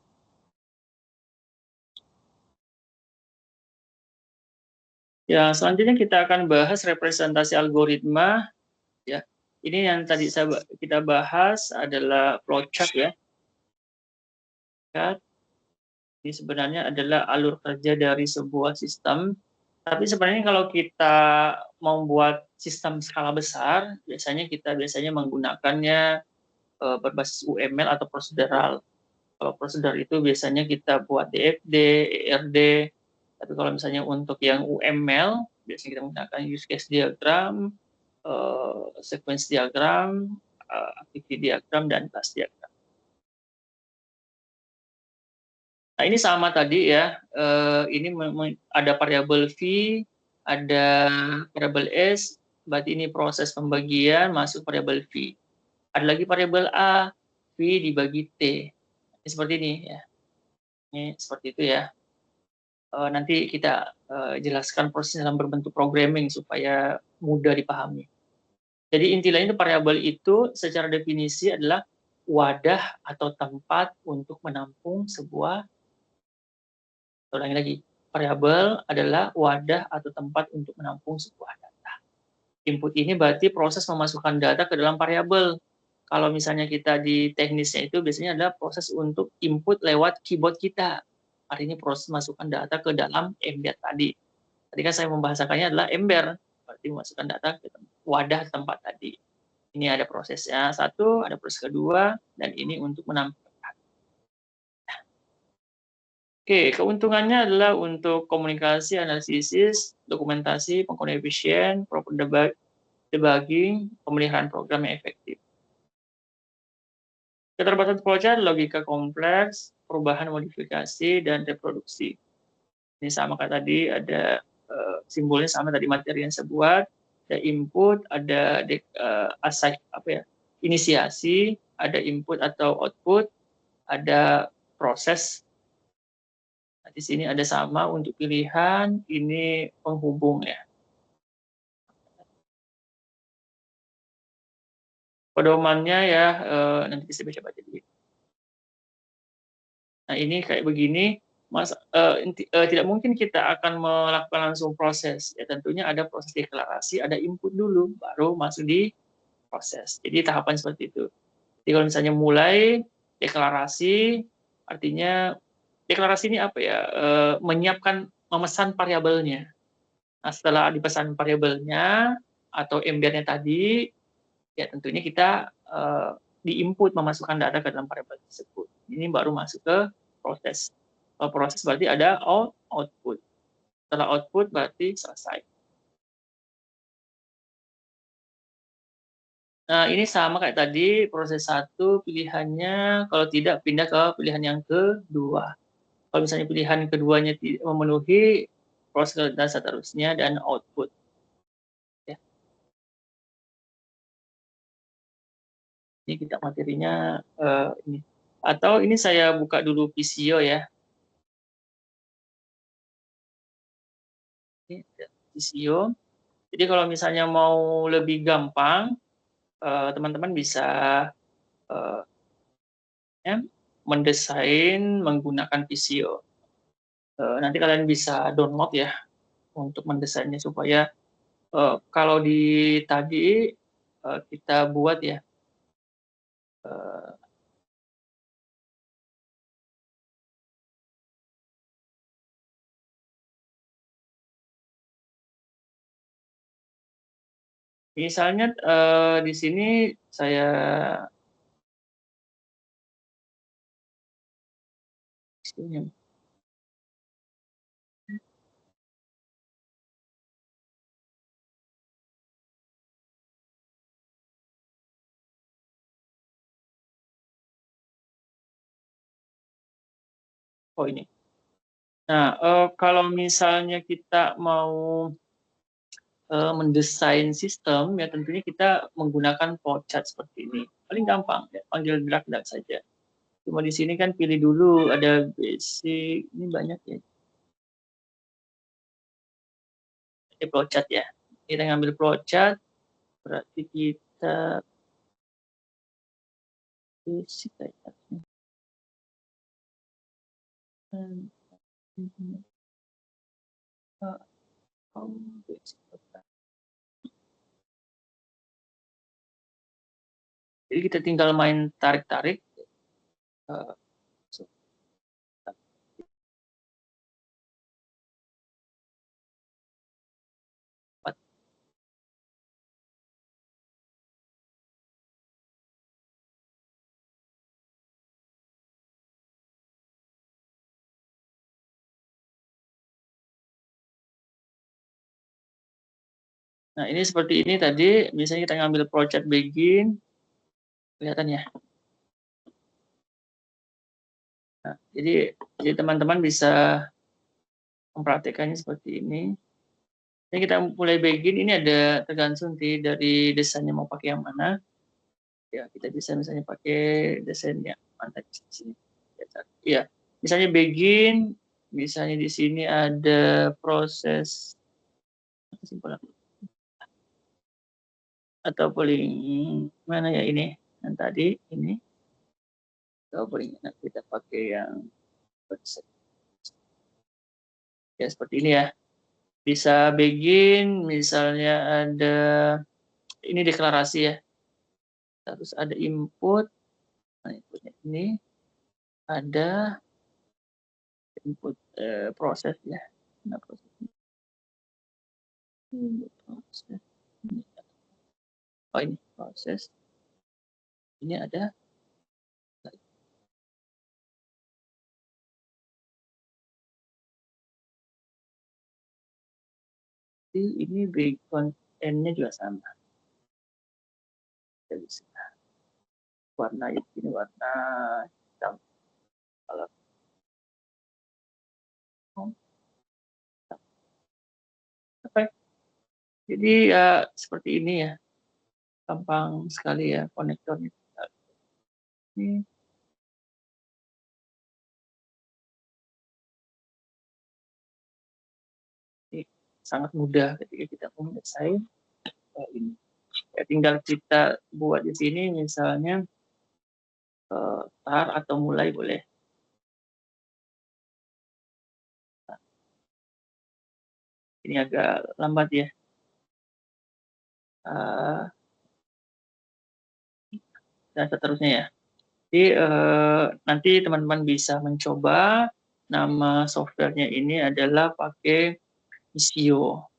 [SPEAKER 1] Ya, selanjutnya kita akan bahas representasi algoritma. Ya, ini yang tadi kita bahas adalah flowchart ya. Ini sebenarnya adalah alur kerja dari sebuah sistem. Tapi sebenarnya kalau kita membuat sistem skala besar, kita biasanya menggunakannya berbasis UML atau prosedural. Kalau prosedural itu biasanya kita buat DFD, ERD. Tapi kalau misalnya untuk yang UML, biasanya kita menggunakan use case diagram, sequence diagram, activity diagram, dan class diagram. Nah, ini sama tadi ya. Ini ada variabel V, ada variabel S, berarti ini proses pembagian masuk variabel V. Ada lagi variabel A, V dibagi T. Ini seperti ini ya. Ini seperti itu ya. Nanti kita jelaskan proses dalam berbentuk programming supaya mudah dipahami. Jadi inti lain itu variabel itu secara definisi adalah wadah atau tempat untuk menampung sebuah. Ulangi lagi, variabel adalah wadah atau tempat untuk menampung sebuah data. Input ini berarti proses memasukkan data ke dalam variabel. Kalau misalnya kita di teknisnya itu biasanya adalah proses untuk input lewat keyboard kita. Artinya proses masukkan data ke dalam embed tadi. Tadi kan saya membahasakannya adalah ember, berarti memasukkan data ke wadah tempat tadi. Ini ada prosesnya satu, ada proses kedua, dan ini untuk menampung. Oke, keuntungannya adalah untuk komunikasi, analisis, dokumentasi, penggunaan efisien, proper debug, debugging, pemeliharaan program yang efektif. Keterbatasan flowchart, logika kompleks, perubahan modifikasi, dan reproduksi. Ini sama kayak tadi, ada simbolnya sama tadi materi yang saya buat, ada input, ada inisiasi, ada input atau output, ada proses. Nah, di sini ada sama untuk pilihan, ini penghubung ya. Pedomannya ya, nanti bisa baca-baca dulu. Nah, ini kayak begini, tidak mungkin kita akan melakukan langsung proses. Ya, tentunya ada proses deklarasi, ada input dulu, baru masuk di proses. Jadi tahapan seperti itu. Jadi kalau misalnya mulai deklarasi, artinya deklarasi ini apa ya? Memesan variabelnya. Nah, setelah dipesan variabelnya atau embed-nya tadi, ya tentunya kita di-input memasukkan data ke dalam variabel tersebut. Ini baru masuk ke proses. Kalau proses berarti ada output. Setelah output berarti selesai. Nah, ini sama kayak tadi, proses 1 pilihannya, kalau tidak pindah ke pilihan yang kedua. Kalau misalnya pilihan keduanya tidak memenuhi, proses dan seterusnya, dan output. Ya. Ini kita materinya ini. Atau ini saya buka dulu Visio ya. Ini Visio. Jadi kalau misalnya mau lebih gampang, teman-teman bisa mendesain menggunakan Visio. Nanti kalian bisa download ya untuk mendesainnya supaya kalau di tadi kita buat ya misalnya di sini saya ini. Nah, kalau misalnya kita mau mendesain sistem, ya tentunya kita menggunakan flowchart seperti ini. Paling gampang, ya, panggil drag saja. Cuma di sini kan pilih dulu, ada basic, ini banyak ya. Ini flowchart ya. Kita ngambil flowchart, berarti kita basic kayak jadi kita tinggal main tarik-tarik. Nah, ini seperti ini tadi, misalnya kita ngambil project begin, kelihatan ya. Nah, jadi teman-teman bisa mempraktekannya seperti ini. Ini kita mulai begin, ini ada tergantung dari desainnya mau pakai yang mana. Ya, kita bisa misalnya pakai desainnya mana di sini. Ya, misalnya begin, misalnya di sini ada proses atau paling mana ya ini yang tadi ini atau paling enak kita pakai yang ya seperti ini ya, bisa begin misalnya ada ini deklarasi ya, terus ada input, nah inputnya ini ada input proses ya, nah proses oh ini proses ini ada ini background-nya juga sama. warna ini warna hitam. Oke. Jadi ya seperti ini ya, gampang sekali ya konektornya. Ini sangat mudah ketika kita mendesain ini. Ya, tinggal kita buat di sini misalnya tar atau mulai boleh. Nah, ini agak lambat ya. Dan seterusnya ya. Jadi nanti teman-teman bisa mencoba. Nama softwarenya ini adalah pakai Visio.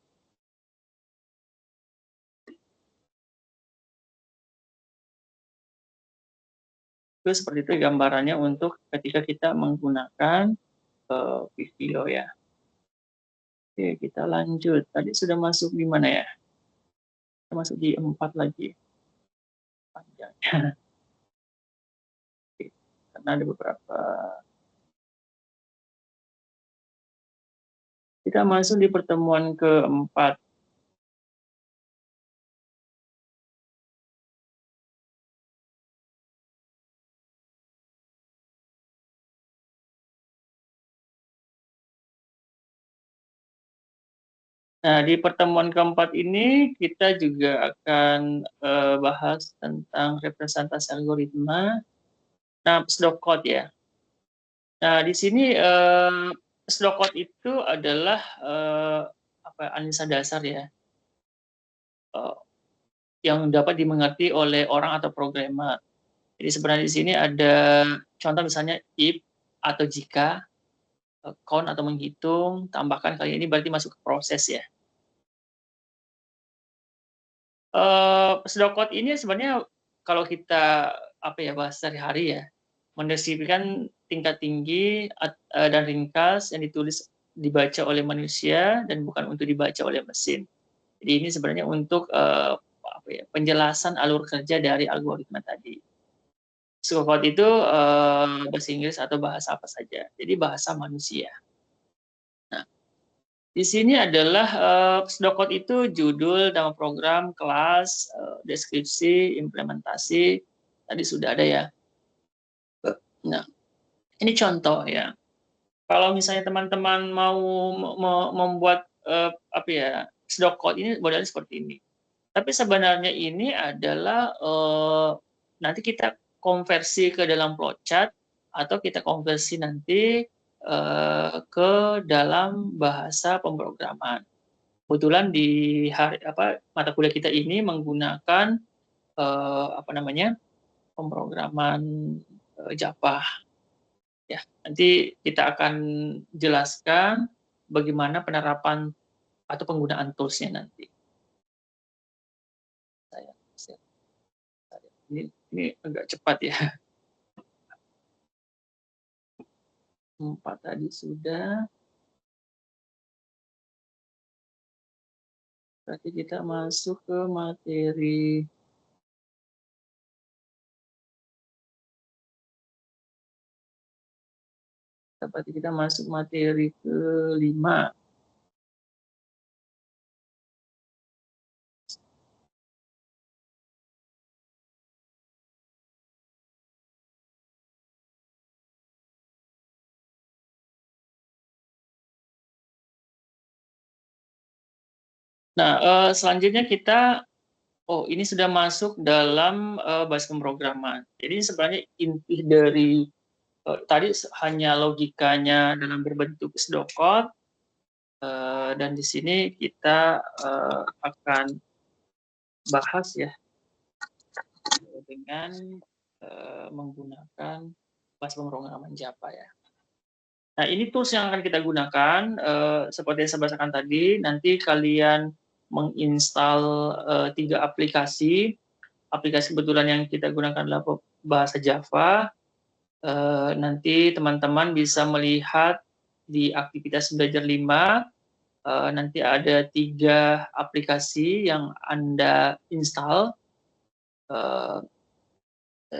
[SPEAKER 1] Itu seperti itu gambarannya untuk ketika kita menggunakan Visio ya. Oke, kita lanjut. Tadi sudah masuk di mana ya? Kita masuk di 4 lagi. Panjangnya. Oke, karena ada beberapa. Kita masuk di pertemuan keempat. Nah, di pertemuan keempat ini kita juga akan bahas tentang representasi algoritma. Nah, pseudocode ya. Nah, di sini pseudocode itu adalah analisa dasar ya, yang dapat dimengerti oleh orang atau programmer. Jadi sebenarnya di sini ada contoh misalnya if atau jika, count atau menghitung, tambahkan kali ini berarti masuk ke proses ya. Pseudocode ini sebenarnya kalau kita bahas sehari-hari ya, mendeskripsikan tingkat tinggi dan ringkas yang dibaca oleh manusia dan bukan untuk dibaca oleh mesin. Jadi ini sebenarnya untuk penjelasan alur kerja dari algoritma tadi. Pseudocode itu bahasa Inggris atau bahasa apa saja, jadi bahasa manusia. Nah, di sini adalah pseudocode itu judul, nama program, kelas, deskripsi, implementasi, tadi sudah ada ya. Nah, ini contoh ya. Kalau misalnya teman-teman mau membuat pseudocode ini modelnya seperti ini. Tapi sebenarnya ini adalah nanti kita konversi ke dalam flowchart atau kita konversi nanti ke dalam bahasa pemrograman. Kebetulan di mata kuliah kita ini menggunakan pemrograman Java. Ya, nanti kita akan jelaskan bagaimana penerapan atau penggunaan toolsnya nanti. Ini agak cepat ya. 4 tadi sudah. Berarti kita masuk ke materi. Berarti kita masuk materi ke-5. Nah, selanjutnya kita, ini sudah masuk dalam bahasa pemrograman. Jadi sebenarnya inti dari tadi hanya logikanya dalam berbentuk pseudocode, dan di sini kita akan bahas ya dengan menggunakan bahasa pemrograman Java ya. Nah, ini tools yang akan kita gunakan, seperti yang saya bahasakan tadi, nanti kalian menginstal 3 aplikasi. Aplikasi kebetulan yang kita gunakan adalah bahasa Java. Nanti teman-teman bisa melihat di aktivitas belajar 5, nanti ada 3 aplikasi yang Anda install.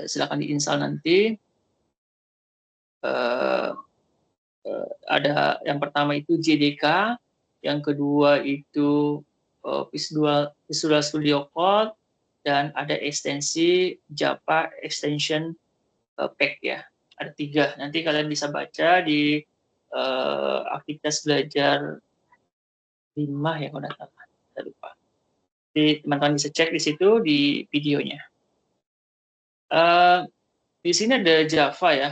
[SPEAKER 1] silakan diinstal nanti. Ada yang pertama itu JDK, yang kedua itu Visual Studio Code, dan ada ekstensi Java Extension Pack ya. Ada 3. Nanti kalian bisa baca di aktivitas belajar 5 ya kalau tidak salah. Saya lupa. Jadi teman-teman bisa cek di situ di videonya. Di sini ada Java ya.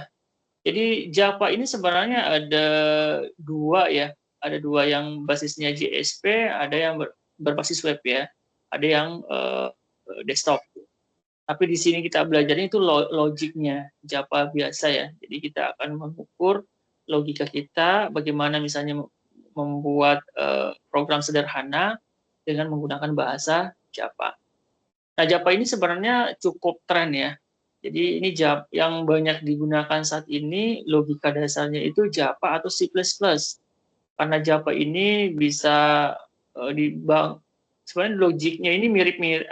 [SPEAKER 1] Jadi Java ini sebenarnya ada 2 ya. Ada 2 yang basisnya JSP, ada yang berbasis web ya. Ada yang desktop. Tapi di sini kita belajarnya itu logiknya Java biasa ya. Jadi kita akan mengukur logika kita, bagaimana misalnya membuat program sederhana dengan menggunakan bahasa Java. Nah, Java ini sebenarnya cukup tren ya. Jadi ini Java yang banyak digunakan saat ini, logika dasarnya itu Java atau C++. Karena Java ini bisa sebenarnya logiknya ini mirip-mirip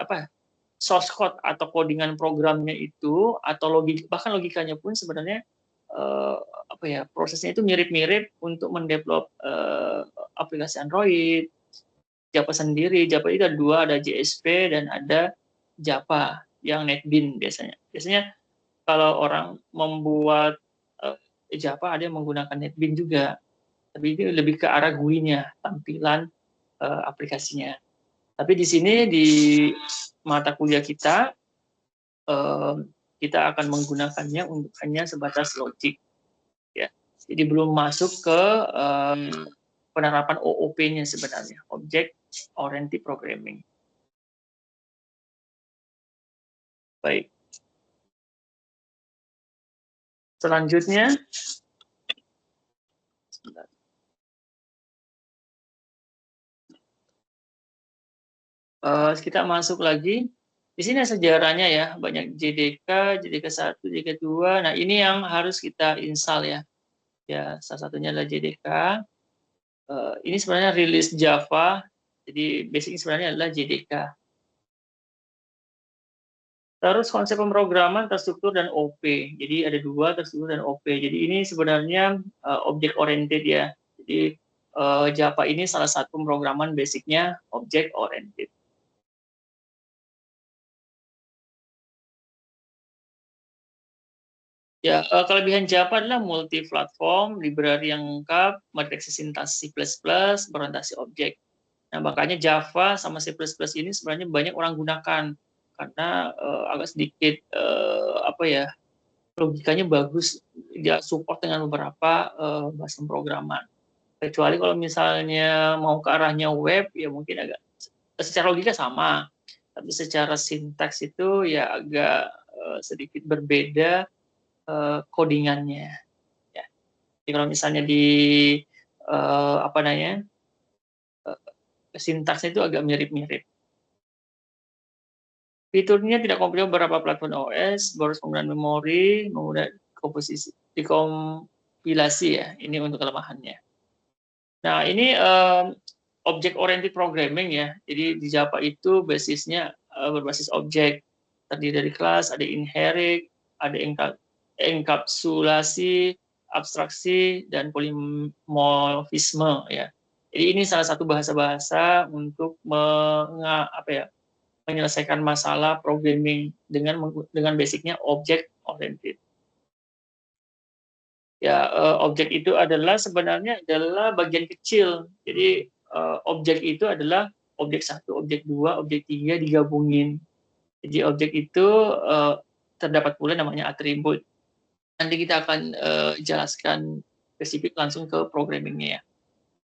[SPEAKER 1] source code atau codingan programnya itu, atau bahkan logikanya pun sebenarnya prosesnya itu mirip-mirip untuk mendevelop aplikasi Android. Java sendiri, Java itu ada 2, ada JSP dan ada Java yang NetBeans biasanya. Biasanya kalau orang membuat Java ada yang menggunakan NetBeans juga, tapi ini lebih ke arah GUI-nya, tampilan aplikasinya. Tapi di sini di mata kuliah kita akan menggunakannya untuk hanya sebatas logik, ya. Jadi belum masuk ke penerapan OOP-nya sebenarnya, Object Oriented Programming. Baik. Selanjutnya, kita masuk lagi. Di sini sejarahnya ya, banyak JDK, JDK 1, JDK 2. Nah, ini yang harus kita install ya. Ya, salah satunya adalah JDK. Ini sebenarnya rilis Java, jadi basicnya sebenarnya adalah JDK. Terus konsep pemrograman, terstruktur, dan OP. Jadi ada 2, terstruktur dan OP. Jadi ini sebenarnya object oriented ya. Jadi Java ini salah satu pemrograman basicnya object oriented. Ya, kelebihan Java adalah multi-platform, library yang lengkap, matriks sintas C++, berorientasi objek. Nah, makanya Java sama C++ ini sebenarnya banyak orang gunakan karena agak sedikit logikanya bagus, dia support dengan beberapa bahasa pemrograman. Kecuali kalau misalnya mau ke arahnya web, ya mungkin agak secara logika sama, tapi secara sintaks itu ya agak sedikit berbeda codingannya. Ya. Jadi kalau misalnya di sintaksnya itu agak mirip-mirip. Fiturnya tidak kompatibel beberapa platform OS, boros penggunaan memori, menggunakan komposisi, dikompilasi ya. Ini untuk kelemahannya. Nah, ini object oriented programming ya. Jadi di Java itu basisnya berbasis objek, terdiri dari kelas, ada inherit, ada enkapsulasi, abstraksi, dan polimorfisme ya. Jadi ini salah satu bahasa-bahasa untuk menyelesaikan masalah programming dengan basicnya object oriented. Ya, objek itu sebenarnya adalah bagian kecil. Jadi objek itu adalah objek 1, objek 2, objek 3 digabungin. Jadi objek itu terdapat pula namanya atribut. Nanti kita akan jelaskan spesifik langsung ke programmingnya ya.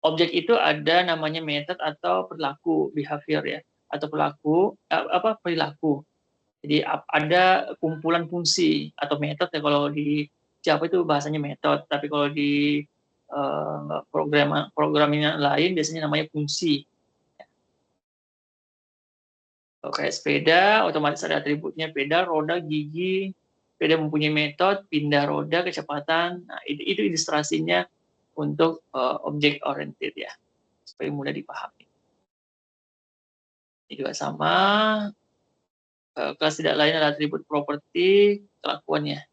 [SPEAKER 1] Objek itu ada namanya method atau perilaku, behavior ya, atau perilaku. Jadi ada kumpulan fungsi atau metode ya, kalau di Java itu bahasanya metode, tapi kalau di programming lain biasanya namanya fungsi. Kayak sepeda, otomatis ada atributnya pedal, roda, gigi. Sepeda mempunyai metode, pindah roda, kecepatan. Nah, itu ilustrasinya untuk object oriented ya, supaya mudah dipahami. Ini juga sama. Kelas tidak lain adalah atribut properti kelakuannya.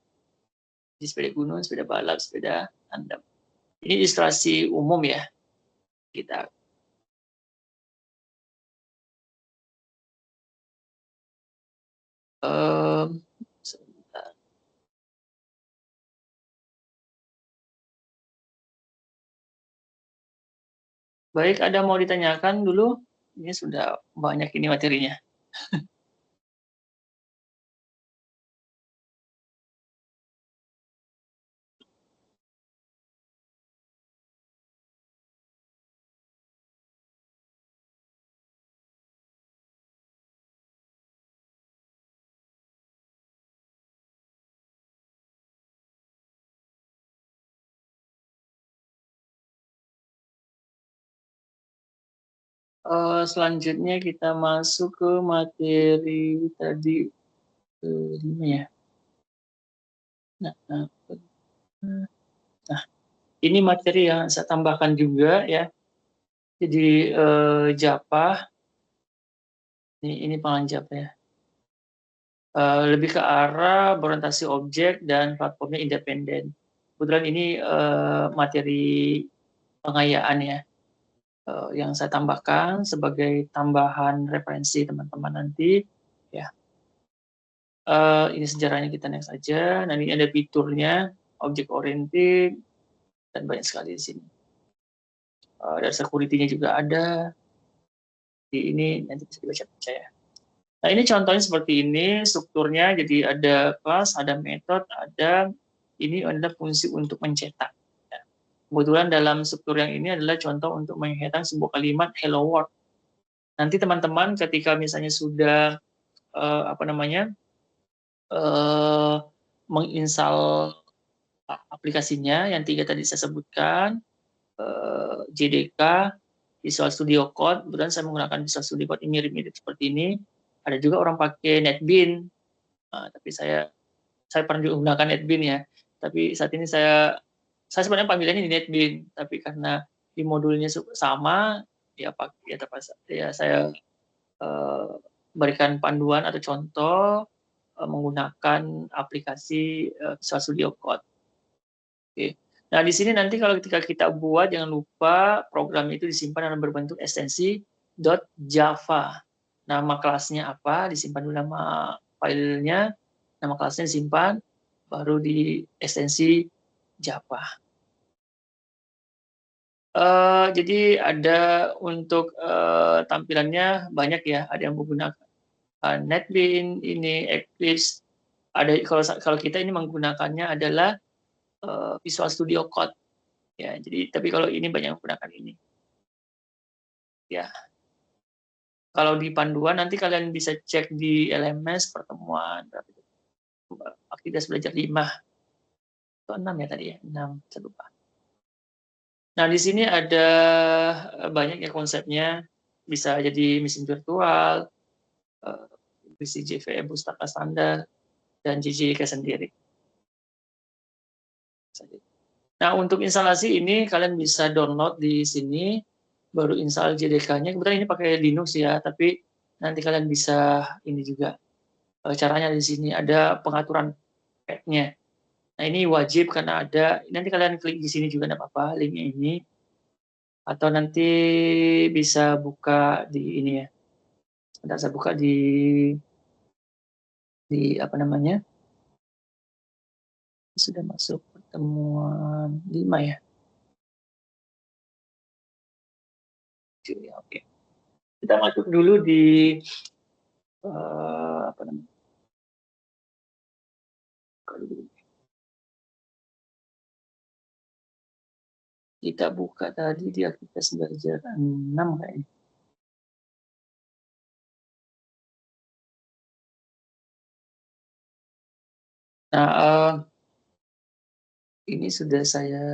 [SPEAKER 1] Di sepeda gunung, sepeda balap, sepeda tandem. Ini ilustrasi umum ya kita. Sebentar. Baik, ada mau ditanyakan dulu? Ini sudah banyak ini materinya. Selanjutnya kita masuk ke materi tadi kelima ya. Nah, ini materi yang saya tambahkan juga ya. Jadi Japa, ini pengalaman Japa ya. Lebih ke arah berorientasi objek dan platformnya independen. Kebetulan ini materi pengayaan ya. Yang saya tambahkan sebagai tambahan referensi teman-teman nanti ya. Ini sejarahnya kita next saja. Nah, ini ada fiturnya, object oriented dan banyak sekali di sini. Dan security-nya juga ada. Di ini nanti bisa dibaca-baca ya. Nah, ini contohnya seperti ini strukturnya. Jadi ada kelas, ada metode, ada ini adalah fungsi untuk mencetak. Kebetulan dalam struktur yang ini adalah contoh untuk mencetak sebuah kalimat hello world. Nanti teman-teman ketika misalnya sudah menginstal aplikasinya yang 3 tadi saya sebutkan, JDK, Visual Studio Code, kebetulan saya menggunakan Visual Studio Code ini mirip-mirip seperti ini. Ada juga orang pakai NetBeans, tapi saya pernah juga menggunakan NetBeans ya. Tapi saat ini saya sebenarnya panggilannya di NetBeans, tapi karena di modulnya sama, ya saya berikan panduan atau contoh menggunakan aplikasi Visual Studio Code. Oke. Nah, di sini nanti kalau ketika kita buat, jangan lupa program itu disimpan dalam berbentuk ekstensi .java. Nama kelasnya apa, disimpan dulu nama filenya, nama kelasnya disimpan, baru di ekstensi Java. Jadi ada untuk tampilannya banyak ya, ada yang menggunakan NetBeans, ini Eclipse, ada kalau kita ini menggunakannya adalah Visual Studio Code ya. Jadi tapi kalau ini banyak menggunakan ini ya. Kalau di panduan nanti kalian bisa cek di LMS pertemuan aktivitas belajar 5 atau 6 ya tadi ya, 6 saya lupa. Nah, di sini ada banyak ya konsepnya, bisa jadi mesin virtual, JVM Pustaka Standar, dan JJK sendiri. Nah, untuk instalasi ini kalian bisa download di sini, baru install JDK-nya. Kebetulan ini pakai Linux ya, tapi nanti kalian bisa ini juga. Caranya di sini ada pengaturan pack-nya. Nah, ini wajib karena ada, nanti kalian klik di sini juga tidak apa-apa, linknya ini. Atau nanti bisa buka di ini ya. Sebentar saya buka di apa namanya? Sudah masuk pertemuan 5 ya. Oke. Kita masuk dulu di apa namanya? Kita buka tadi di aktivitas belajar 6 kayaknya. Nah, ini sudah saya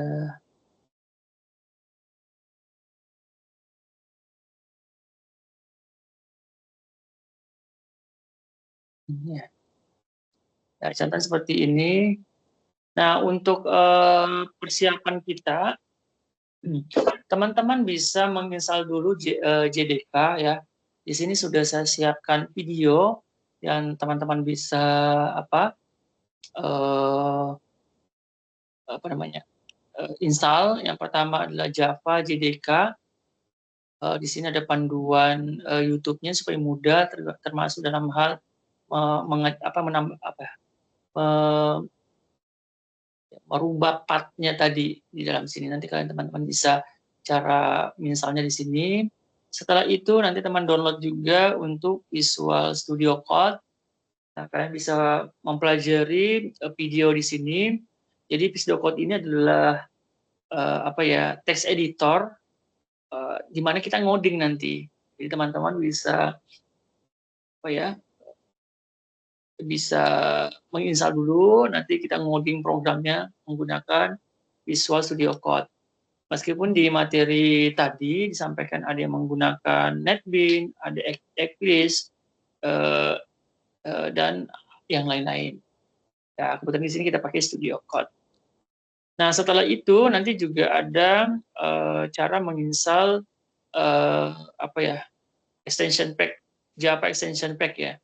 [SPEAKER 1] ya. Nah, contoh seperti ini. Nah, untuk persiapan kita, teman-teman bisa menginstal dulu JDK ya. Di sini sudah saya siapkan video. yang teman-teman bisa install. Yang pertama adalah Java JDK. Di sini ada panduan YouTube-nya supaya mudah, termasuk dalam hal merubah part-nya tadi di dalam sini. Nanti kalian teman-teman bisa cara misalnya di sini. Setelah itu nanti teman download juga untuk Visual Studio Code. Nah, kalian bisa mempelajari video di sini. Jadi Visual Code ini adalah text editor di mana kita ngoding nanti. Jadi teman-teman bisa bisa menginstal dulu, nanti kita ngoding programnya menggunakan Visual Studio Code. Meskipun di materi tadi disampaikan ada yang menggunakan NetBeans, ada Eclipse, dan yang lain-lain. Ya, kebetulan di sini kita pakai Studio Code. Nah, setelah itu nanti juga ada cara menginstal extension pack, Java extension pack ya.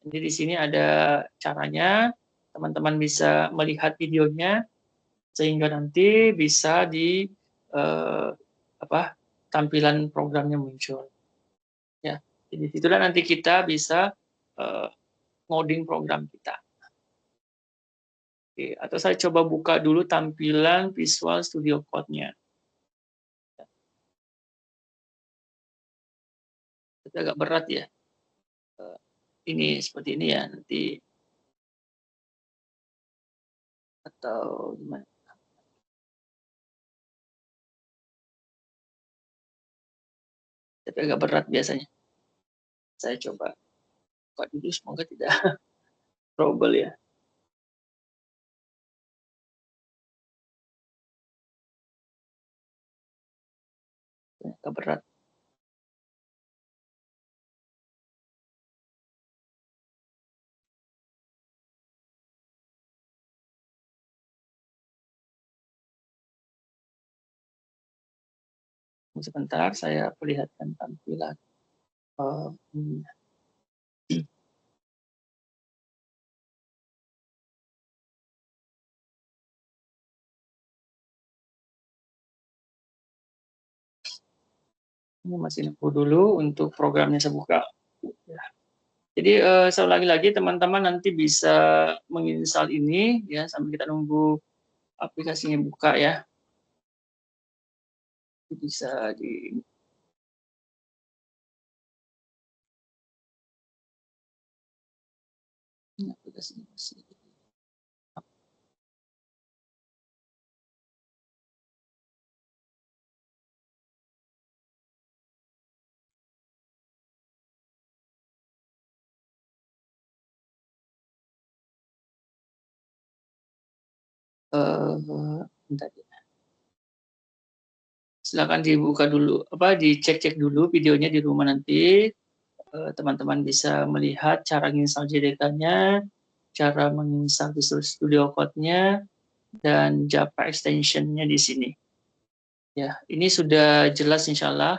[SPEAKER 1] Jadi di sini ada caranya, teman-teman bisa melihat videonya sehingga nanti bisa di tampilan programnya muncul. Ya, jadi itulah nanti kita bisa ngoding program kita. Oke, atau saya coba buka dulu tampilan Visual Studio Code-nya. Itu agak berat ya. Ini seperti ini ya nanti, atau gimana? Tapi agak berat biasanya. Saya coba buka dulu, semoga tidak trouble ya. Agak berat. Sebentar saya perlihatkan tampilan. Ini masih nunggu dulu untuk programnya saya buka. Jadi saya ulangi lagi, teman-teman nanti bisa menginstal ini ya sambil kita nunggu aplikasinya buka ya. Bisa di aplikasinya masih. Bentar ya. Silakan dibuka dulu, dicek-cek dulu videonya di rumah nanti. Teman-teman bisa melihat cara menginstal JDK-nya, cara menginstal Visual Studio Code-nya, dan Java extension-nya di sini. Ya, ini sudah jelas insya Allah.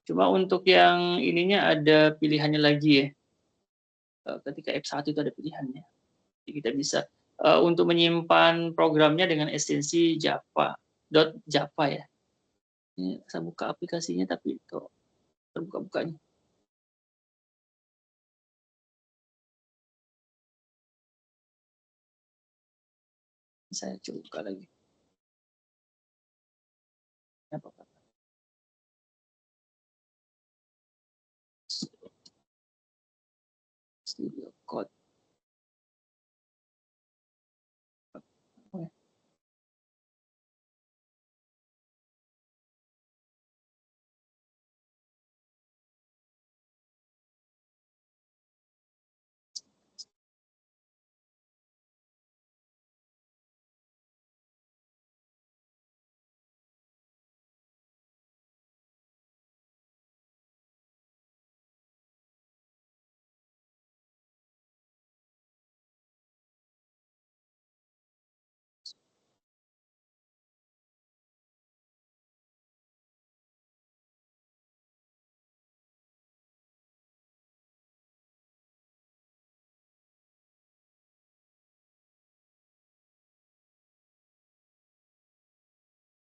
[SPEAKER 1] Cuma untuk yang ininya ada pilihannya lagi ya. Ketika F1 itu ada pilihannya. Jadi kita bisa untuk menyimpan programnya dengan ekstensi Java ya. Ini saya buka aplikasinya tapi kok terbuka-bukanya. Saya coba buka lagi. Apa-apa. Studio Code.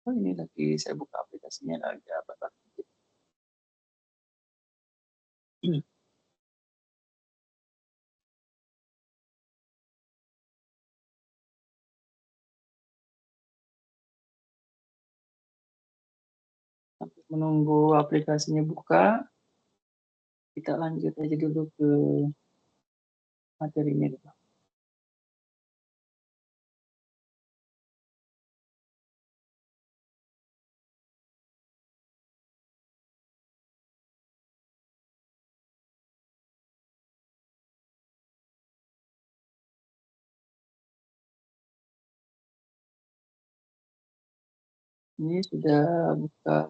[SPEAKER 1] Oh, ini lagi saya buka aplikasinya lagi apa tadi. Sambil menunggu aplikasinya buka, kita lanjut aja dulu ke materinya dulu. Ini sudah buka.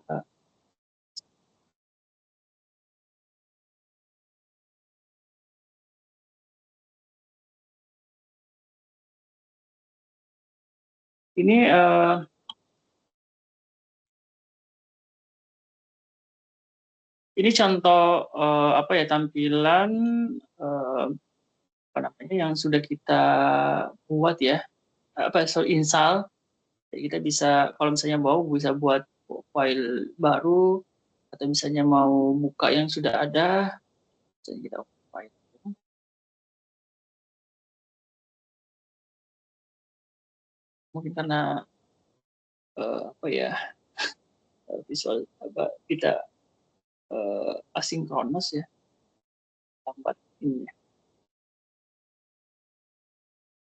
[SPEAKER 1] Ini contoh apa ya, tampilan apa namanya yang sudah kita buat ya, install. Jadi kita bisa kalau misalnya mau bisa buat file baru, atau misalnya mau buka yang sudah ada, misalnya kita file. Mungkin karena apa ya, visual apa kita asinkronus ya, lambat ini ya.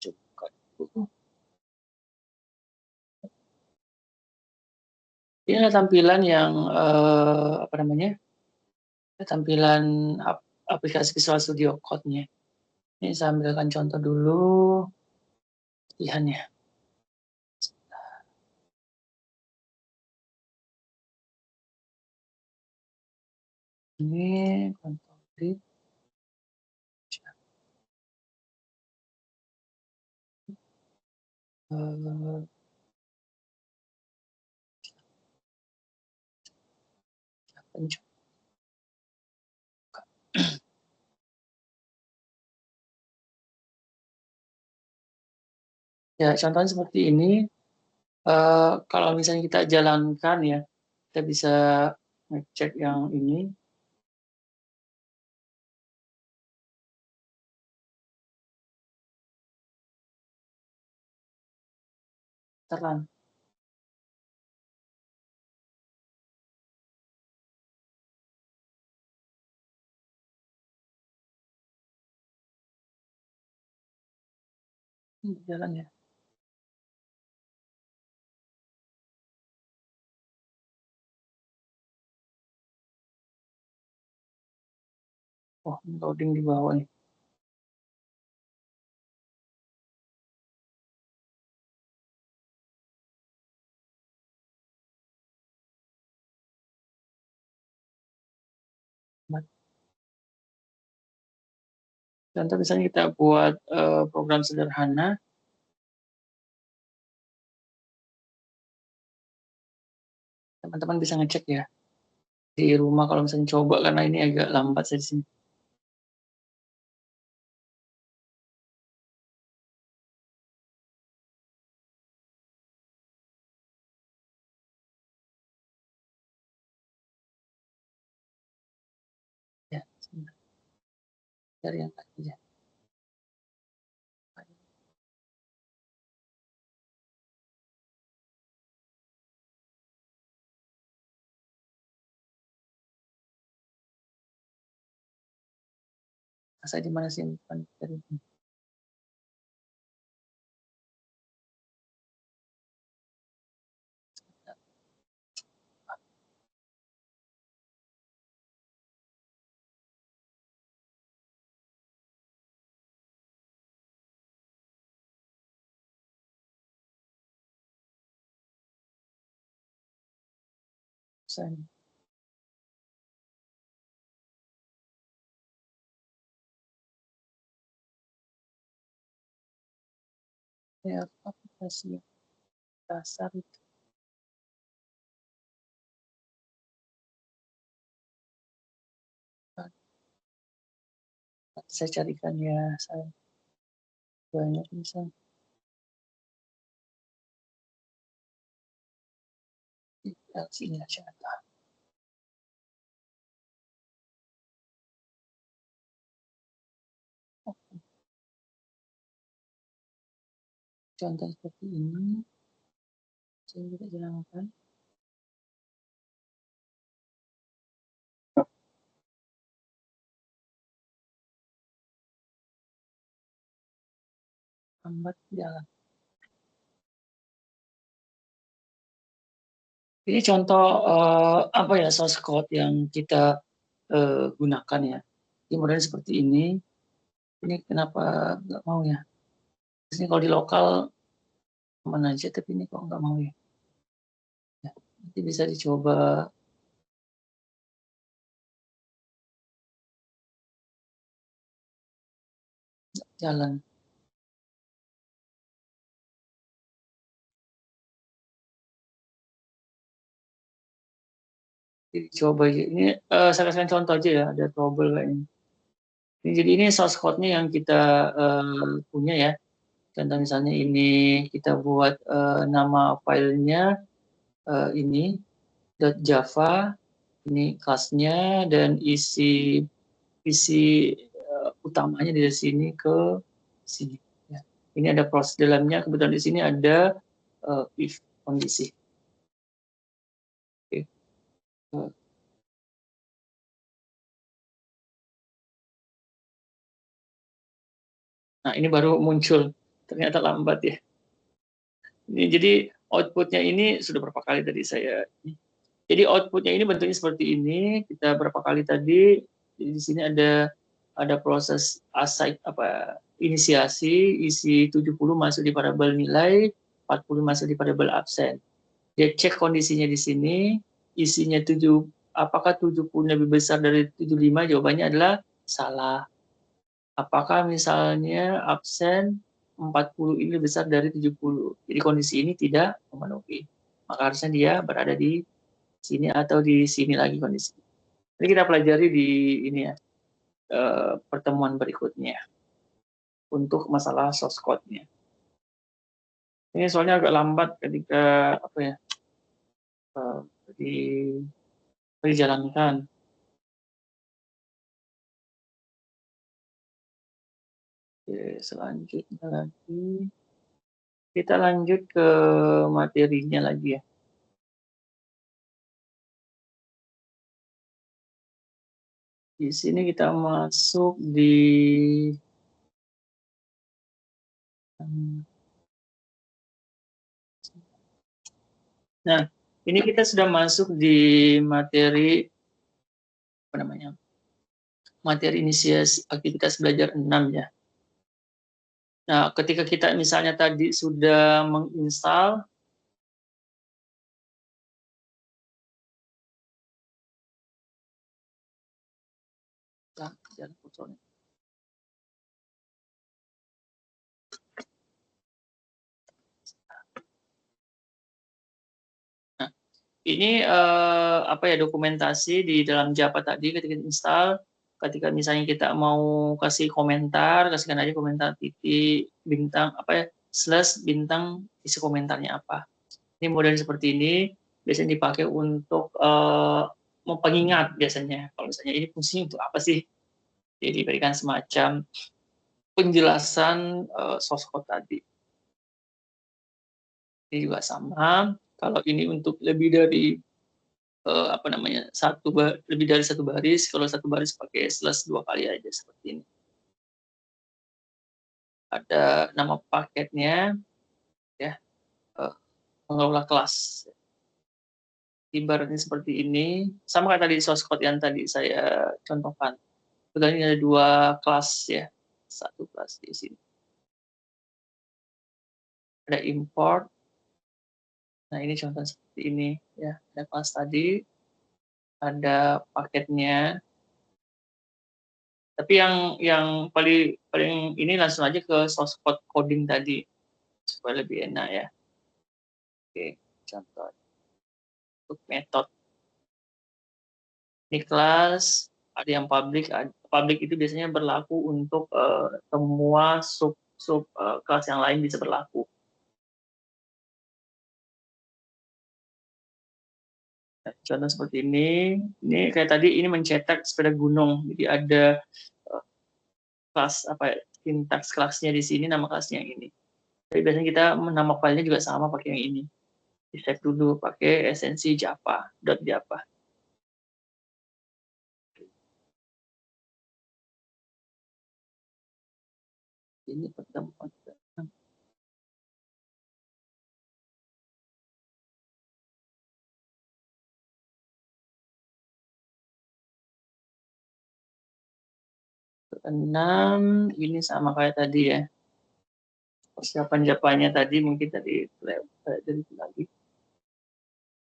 [SPEAKER 1] Coba dulu. Ini adalah tampilan yang apa namanya, tampilan aplikasi Visual Studio Code-nya. Ini saya ambilkan contoh dulu latihannya. Ini contoh delete. Ya, contohnya seperti ini. Kalau misalnya kita jalankan ya, kita bisa ngecek yang ini. Terang. Jalan ya. Oh, loading di bawah nih. Contoh misalnya kita buat program sederhana. Teman-teman bisa ngecek ya di rumah kalau misalnya coba, karena ini agak lambat saya di sini. Ya, sebentar. Dari yang tadi ya. Saya di mana simpan dari ini? Saya ya, aplikasi dasar itu. Nanti saya carikan ya, saya banyak misalnya. Sini data. Contoh seperti ini. Coba kita jalankan. Lambat jalan. Ini contoh apa ya, source code yang kita gunakan ya. Ini modelnya seperti ini. Ini kenapa nggak mau ya? Ini kalau di lokal aman aja, tapi ini kok nggak mau ya. Nanti bisa dicoba. Jalan. Jadi coba aja. Ini saya kasihkan contoh aja ya, ada trouble kayak ini. Jadi ini source code-nya yang kita punya ya. Contoh misalnya ini kita buat nama filenya ini .java, ini kelasnya, dan isi utamanya dari sini ke sini. Ya. Ini ada proses dalamnya. Kebetulan di sini ada if kondisi. Oke. Nah ini baru muncul. Ternyata lambat ya. Ini, jadi outputnya ini sudah berapa kali tadi saya. Jadi outputnya ini bentuknya seperti ini. Kita berapa kali tadi. Jadi di sini ada proses assign inisiasi, isi 70 masuk di variabel nilai, 40 masuk di variabel absen. Dia cek kondisinya di sini, isinya apakah 70 lebih besar dari 75? Jawabannya adalah salah. Apakah misalnya absen 40 ini lebih besar dari 70? Jadi kondisi ini tidak memenuhi. Maka harusnya dia berada di sini atau di sini lagi kondisi. Ini kita pelajari di ini ya, pertemuan berikutnya untuk masalah source code-nya. Ini soalnya agak lambat ketika dijalankan. Oke, selanjutnya lagi kita lanjut ke materinya lagi ya. Di sini kita masuk di nah, ini kita sudah masuk di materi materi inisiasi aktivitas belajar 6 ya. Nah, ketika kita misalnya tadi sudah menginstal ini dokumentasi di dalam Java tadi ketika install, ketika misalnya kita mau kasih komentar, kasihkan aja komentar titik bintang slash bintang isi komentarnya apa. Ini model seperti ini biasanya dipakai untuk pengingat biasanya. Kalau misalnya ini fungsinya untuk apa sih? Jadi diberikan semacam penjelasan source code tadi. Ini juga sama. Kalau ini untuk lebih dari lebih dari satu baris, kalau satu baris pakai slash 2 kali aja seperti ini. Ada nama paketnya ya, mengelola kelas. Ibaratnya seperti ini, sama kayak tadi source code yang tadi saya contohkan. Kemudian ini ada 2 kelas ya, satu kelas di sini. Ada import. Nah ini contoh seperti ini ya, ada kelas tadi, ada paketnya. Tapi yang paling ini langsung aja ke source code coding tadi supaya lebih enak ya. Oke, contoh untuk metode. Ini kelas ada yang public. Public itu biasanya berlaku untuk semua sub kelas yang lain bisa berlaku. Contoh seperti ini. Ini kayak tadi ini mencetak sepeda gunung. Jadi ada kelas apa ya, sintaks kelasnya di sini, nama kelasnya yang ini. Tapi biasanya kita nama filenya juga sama pakai yang ini. Di save dulu pakai esensi Java, .java. Ini pertemuan. Enam, ini sama kayak tadi ya. Persiapan Japanya tadi mungkin tadi dari lagi.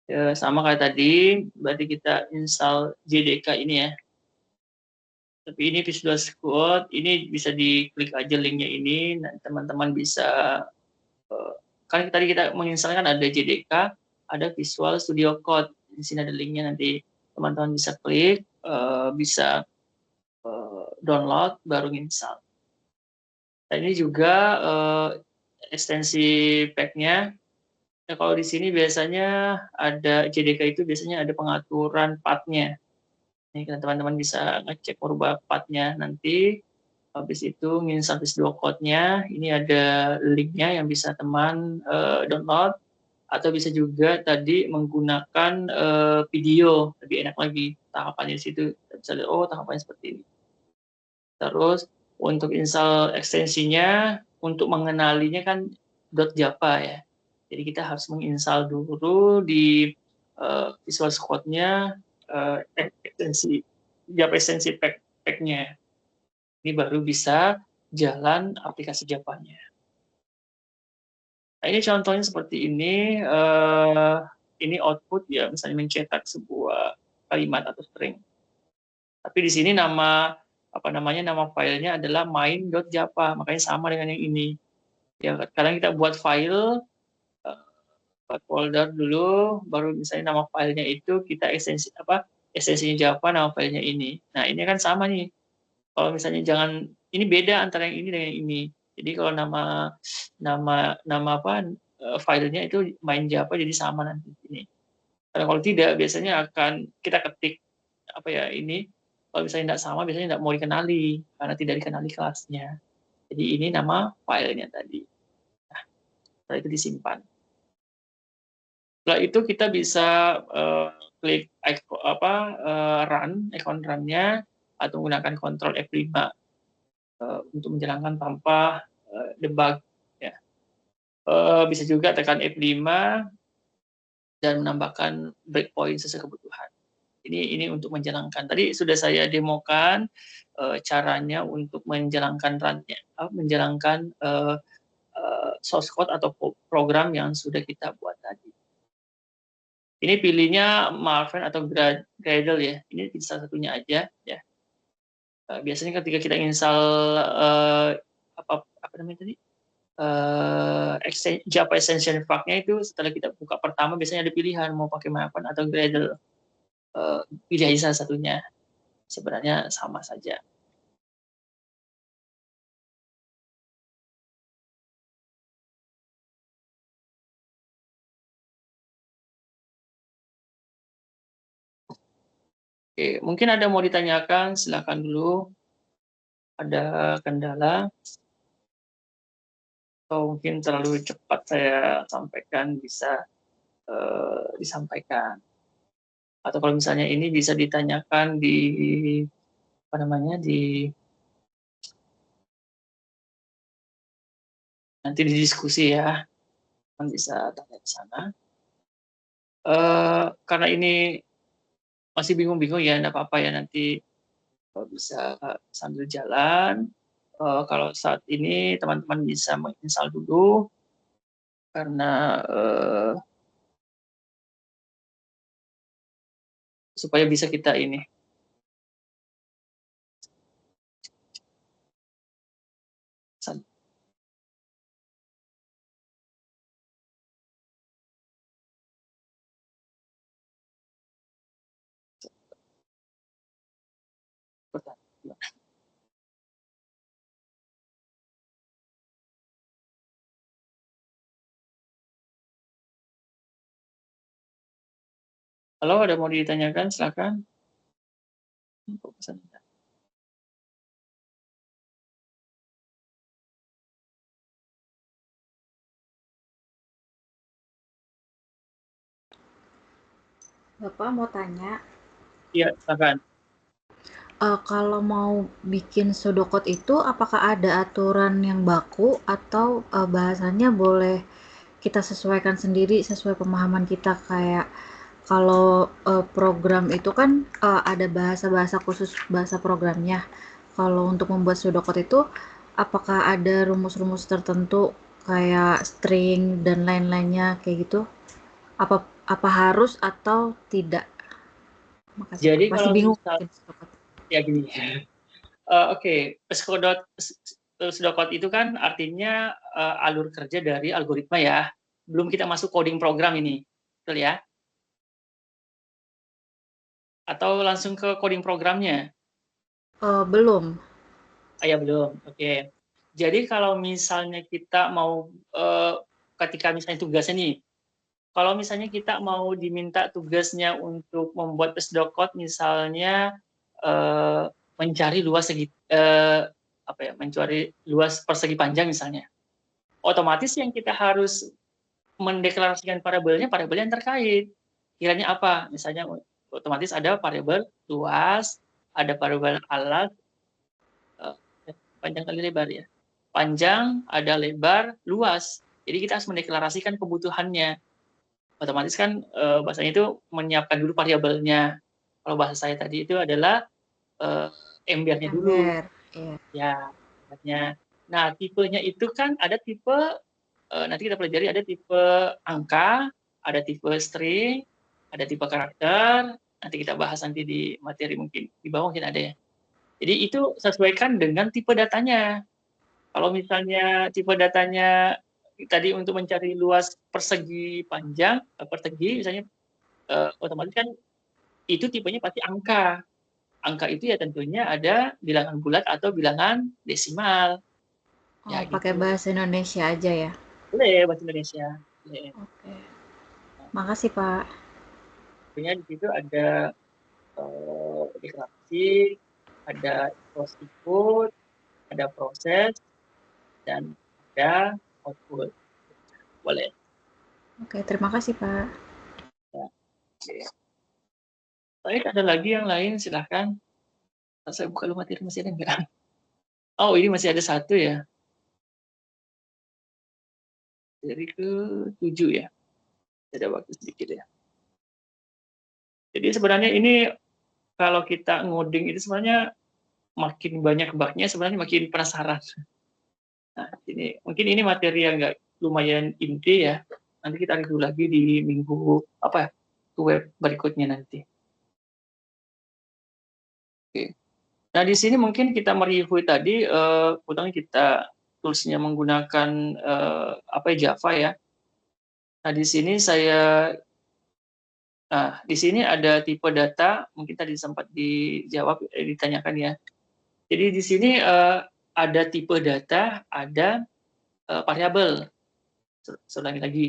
[SPEAKER 1] Ya, sama kayak tadi, berarti kita install JDK ini ya. Tapi ini Visual Code, ini bisa diklik aja linknya ini, dan teman-teman bisa, kan tadi kita menginstalkan ada JDK, ada Visual Studio Code. Di sini ada linknya, nanti teman-teman bisa klik, bisa download, baru install. Dan ini juga ekstensi pack-nya. Ya, kalau di sini biasanya ada JDK itu biasanya ada pengaturan path-nya. Ini kan teman-teman bisa ngecek merubah path-nya nanti. Habis itu nginstal Visual Code-nya. Ini ada link-nya yang bisa teman download. Atau bisa juga tadi menggunakan video, lebih enak lagi tahapannya di situ. Kita bisa lihat, oh tahapannya seperti ini. Terus untuk install ekstensinya, untuk mengenalinya kan .java ya. Jadi kita harus menginstal dulu di Visual Code-nya ekstensi Java ekstensi pack-nya. Ini baru bisa jalan aplikasi Java-nya. Nah, ini contohnya seperti ini. Ini output ya, misalnya mencetak sebuah kalimat atau string. Tapi di sini nama filenya adalah main.java, makanya sama dengan yang ini. Ya, kadang kita buat file, buat folder dulu, baru misalnya nama filenya itu kita ekstensinya Java, nama filenya ini. Nah, ini kan sama nih. Kalau misalnya ini beda antara yang ini dengan yang ini. Jadi kalau filenya itu main Java, jadi sama nanti ini. Karena kalau tidak, biasanya akan kita ketik ini. Kalau misalnya tidak sama, biasanya tidak mau dikenali karena tidak dikenali kelasnya. Jadi ini nama filenya tadi. Nah, setelah itu disimpan. Setelah itu kita bisa klik icon run-nya atau menggunakan Ctrl F5 untuk menjalankan tanpa debug. Ya. Bisa juga tekan F5 dan menambahkan breakpoint sesuai kebutuhan. Ini untuk menjalankan. Tadi sudah saya demokan caranya untuk menjalankan run-nya, menjalankan source code atau program yang sudah kita buat tadi. Ini pilihnya Maven atau Gradle ya. Ini salah satunya aja ya. Biasanya ketika kita install apa namanya tadi? Java extension pack-nya itu setelah kita buka pertama biasanya ada pilihan mau pakai Maven atau Gradle. Pilih aja salah satunya. Sebenarnya sama saja. Oke, mungkin ada mau ditanyakan, silakan dulu. Ada kendala? Atau mungkin terlalu cepat saya sampaikan, bisa disampaikan. Atau kalau misalnya ini bisa ditanyakan di nanti di diskusi ya, kan bisa tanya di sana. Karena ini masih bingung-bingung ya, enggak apa-apa ya, nanti bisa sambil jalan. Kalau saat ini teman-teman bisa menginstal dulu karena supaya bisa kita ini. Halo, ada mau ditanyakan? Silakan.
[SPEAKER 3] Bapak mau tanya,
[SPEAKER 1] Iya, silakan.
[SPEAKER 3] kalau mau bikin pseudocode itu apakah ada aturan yang baku atau bahasanya boleh kita sesuaikan sendiri sesuai pemahaman kita, kayak kalau program itu kan ada bahasa-bahasa khusus bahasa programnya. Kalau untuk membuat pseudocode itu apakah ada rumus-rumus tertentu kayak string dan lain-lainnya kayak gitu? Apa apa harus atau tidak? Makasih Pak.
[SPEAKER 1] Jadi
[SPEAKER 3] Masih
[SPEAKER 1] kalau
[SPEAKER 3] bingung
[SPEAKER 1] misal
[SPEAKER 3] bikin pseudocode.
[SPEAKER 1] ya gini. Oke, pseudocode itu kan artinya alur kerja dari algoritma ya. Belum kita masuk coding program ini, betul ya? Atau langsung ke coding programnya?
[SPEAKER 3] Belum.
[SPEAKER 1] Ya belum. Oke. Jadi kalau misalnya kita mau ketika misalnya tugasnya nih, kalau misalnya kita mau diminta tugasnya untuk membuat pseudocode, misalnya mencari luas segi apa ya, mencari luas persegi panjang misalnya, otomatis yang kita harus mendeklarasikan variabelnya variabel yang terkait. Kiranya apa? Misalnya otomatis ada variabel luas, ada variabel alat, panjang kali lebar ya. Panjang, ada lebar, luas. Jadi kita harus mendeklarasikan kebutuhannya. Otomatis kan bahasanya itu menyiapkan dulu variabelnya. Kalau bahasa saya tadi itu adalah embernya dulu.
[SPEAKER 3] Ember. Iya.
[SPEAKER 1] Ya, embernya. Nah, tipenya itu kan ada tipe nanti kita pelajari, ada tipe angka, ada tipe string, ada tipe karakter. Nanti kita bahas nanti di materi mungkin di bawah mungkin ada ya. Jadi itu sesuaikan dengan tipe datanya. Kalau misalnya tipe datanya tadi untuk mencari luas persegi panjang, persegi misalnya, otomatis kan itu tipenya pasti angka. Angka itu ya tentunya ada bilangan bulat atau bilangan desimal.
[SPEAKER 3] Oh,
[SPEAKER 1] Ya
[SPEAKER 3] pakai
[SPEAKER 1] gitu.
[SPEAKER 3] bahasa Indonesia aja ya?
[SPEAKER 1] Boleh bahasa Indonesia. Boleh.
[SPEAKER 3] Oke. Makasih, Pak.
[SPEAKER 1] Tentunya di situ ada deklarasi, ada close input, ada proses, dan ada output. Boleh.
[SPEAKER 3] Oke, terima kasih, Pak.
[SPEAKER 1] Ya. Oke. Baik, ada lagi yang lain, silahkan. Saya buka dulu materi, masih ada enggak? Oh, ini masih ada satu ya. Dari ke-7 ya. Ada waktu sedikit ya. Jadi sebenarnya ini kalau kita ngoding itu sebenarnya makin banyak bug-nya, sebenarnya makin penasaran. Nah, ini mungkin ini materi yang nggak lumayan inti ya. Nanti kita review lagi di minggu apa ya, web berikutnya nanti. Oke. Nah, di sini mungkin kita mereview tadi, kita toolsnya menggunakan apa ya, Java ya. Nah, di sini di sini ada tipe data, mungkin tadi sempat dijawab, ditanyakan ya. Jadi di sini ada tipe data, ada variabel. Saya ulangi lagi.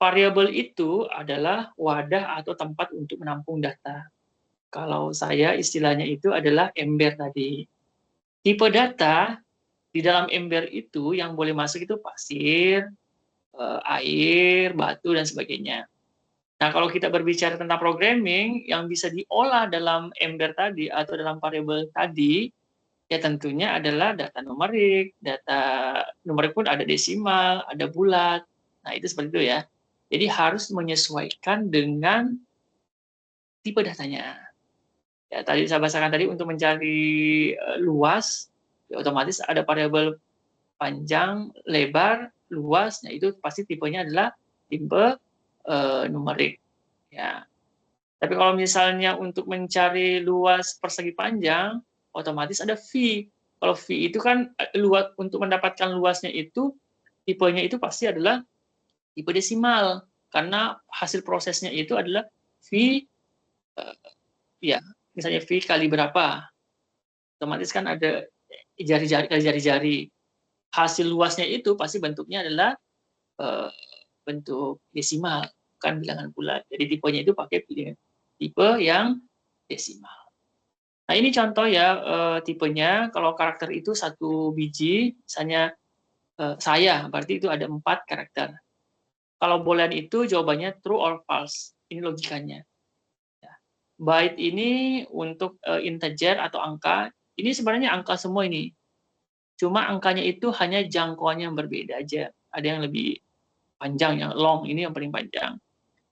[SPEAKER 1] Variabel itu adalah wadah atau tempat untuk menampung data. Kalau saya istilahnya itu adalah ember tadi. Tipe data di dalam ember itu yang boleh masuk itu pasir, air, batu, dan sebagainya. Nah, kalau kita berbicara tentang programming, yang bisa diolah dalam ember tadi atau dalam variabel tadi, ya tentunya adalah data numerik. Data numerik pun ada desimal, ada bulat. Nah, itu seperti itu ya. Jadi harus menyesuaikan dengan tipe datanya. Ya, tadi saya bahasakan tadi untuk mencari luas, ya otomatis ada variabel panjang, lebar, luas. Nah, itu pasti tipenya adalah tipe numerik. Ya. Tapi kalau misalnya untuk mencari luas persegi panjang, otomatis ada V. Kalau V itu kan luas, untuk mendapatkan luasnya itu tipenya itu pasti adalah tipe desimal, karena hasil prosesnya itu adalah V ya, misalnya V kali berapa. Otomatis kan ada jari-jari. Hasil luasnya itu pasti bentuknya adalah bentuk desimal. bukan bilangan bulat. Jadi tipenya itu pakai tipe yang desimal. Nah, ini contoh ya tipenya. Kalau karakter itu 1 biji, misalnya saya, berarti itu ada 4 karakter. Kalau boolean itu jawabannya true or false. Ini logikanya. Ya. Byte ini untuk integer atau angka. Ini sebenarnya angka semua ini. Cuma angkanya itu hanya jangkauannya yang berbeda aja. Ada yang lebih panjang, yang long, ini yang paling panjang.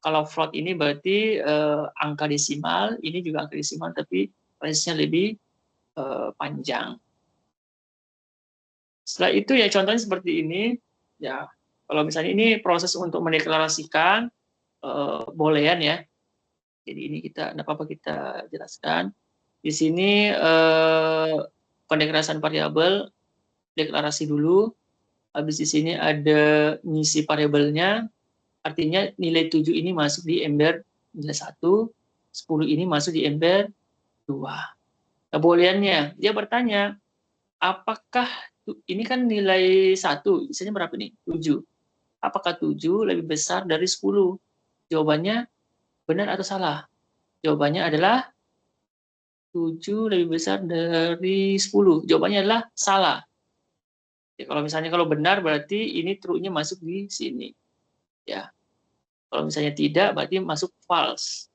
[SPEAKER 1] Kalau float ini berarti angka desimal, ini juga angka desimal, tapi range-nya lebih panjang. Setelah itu ya contohnya seperti ini. Ya, kalau misalnya ini proses untuk mendeklarasikan boolean ya. Jadi ini kita, tidak apa-apa kita jelaskan. Di sini pendeklarasian variabel, deklarasi dulu. Habis di sini ada ngisi variabelnya. Artinya nilai 7 ini masuk di ember nilai 1, 10 ini masuk di ember 2. Nah, booleannya, dia bertanya, apakah ini kan nilai 1, misalnya berapa nih? 7. Apakah 7 lebih besar dari 10? Jawabannya benar atau salah? Jawabannya adalah 7 lebih besar dari 10. Jawabannya adalah salah. Ya, kalau misalnya kalau benar berarti ini true-nya masuk di sini. Ya. Kalau misalnya tidak berarti masuk false.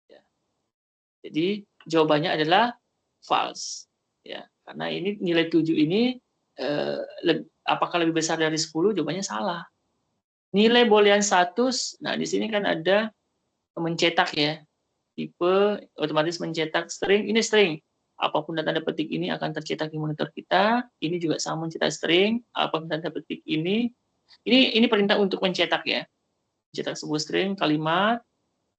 [SPEAKER 1] Ya. Jadi jawabannya adalah false. Ya, karena ini nilai 7 ini apakah lebih besar dari 10? Jawabannya salah. Nilai boolean status, nah di sini kan ada mencetak ya. Tipe otomatis mencetak string, ini string. Apapun tanda petik ini akan tercetak di monitor kita. Ini juga sama mencetak string, apapun tanda petik ini perintah untuk mencetak ya. Mencetak sebuah string kalimat,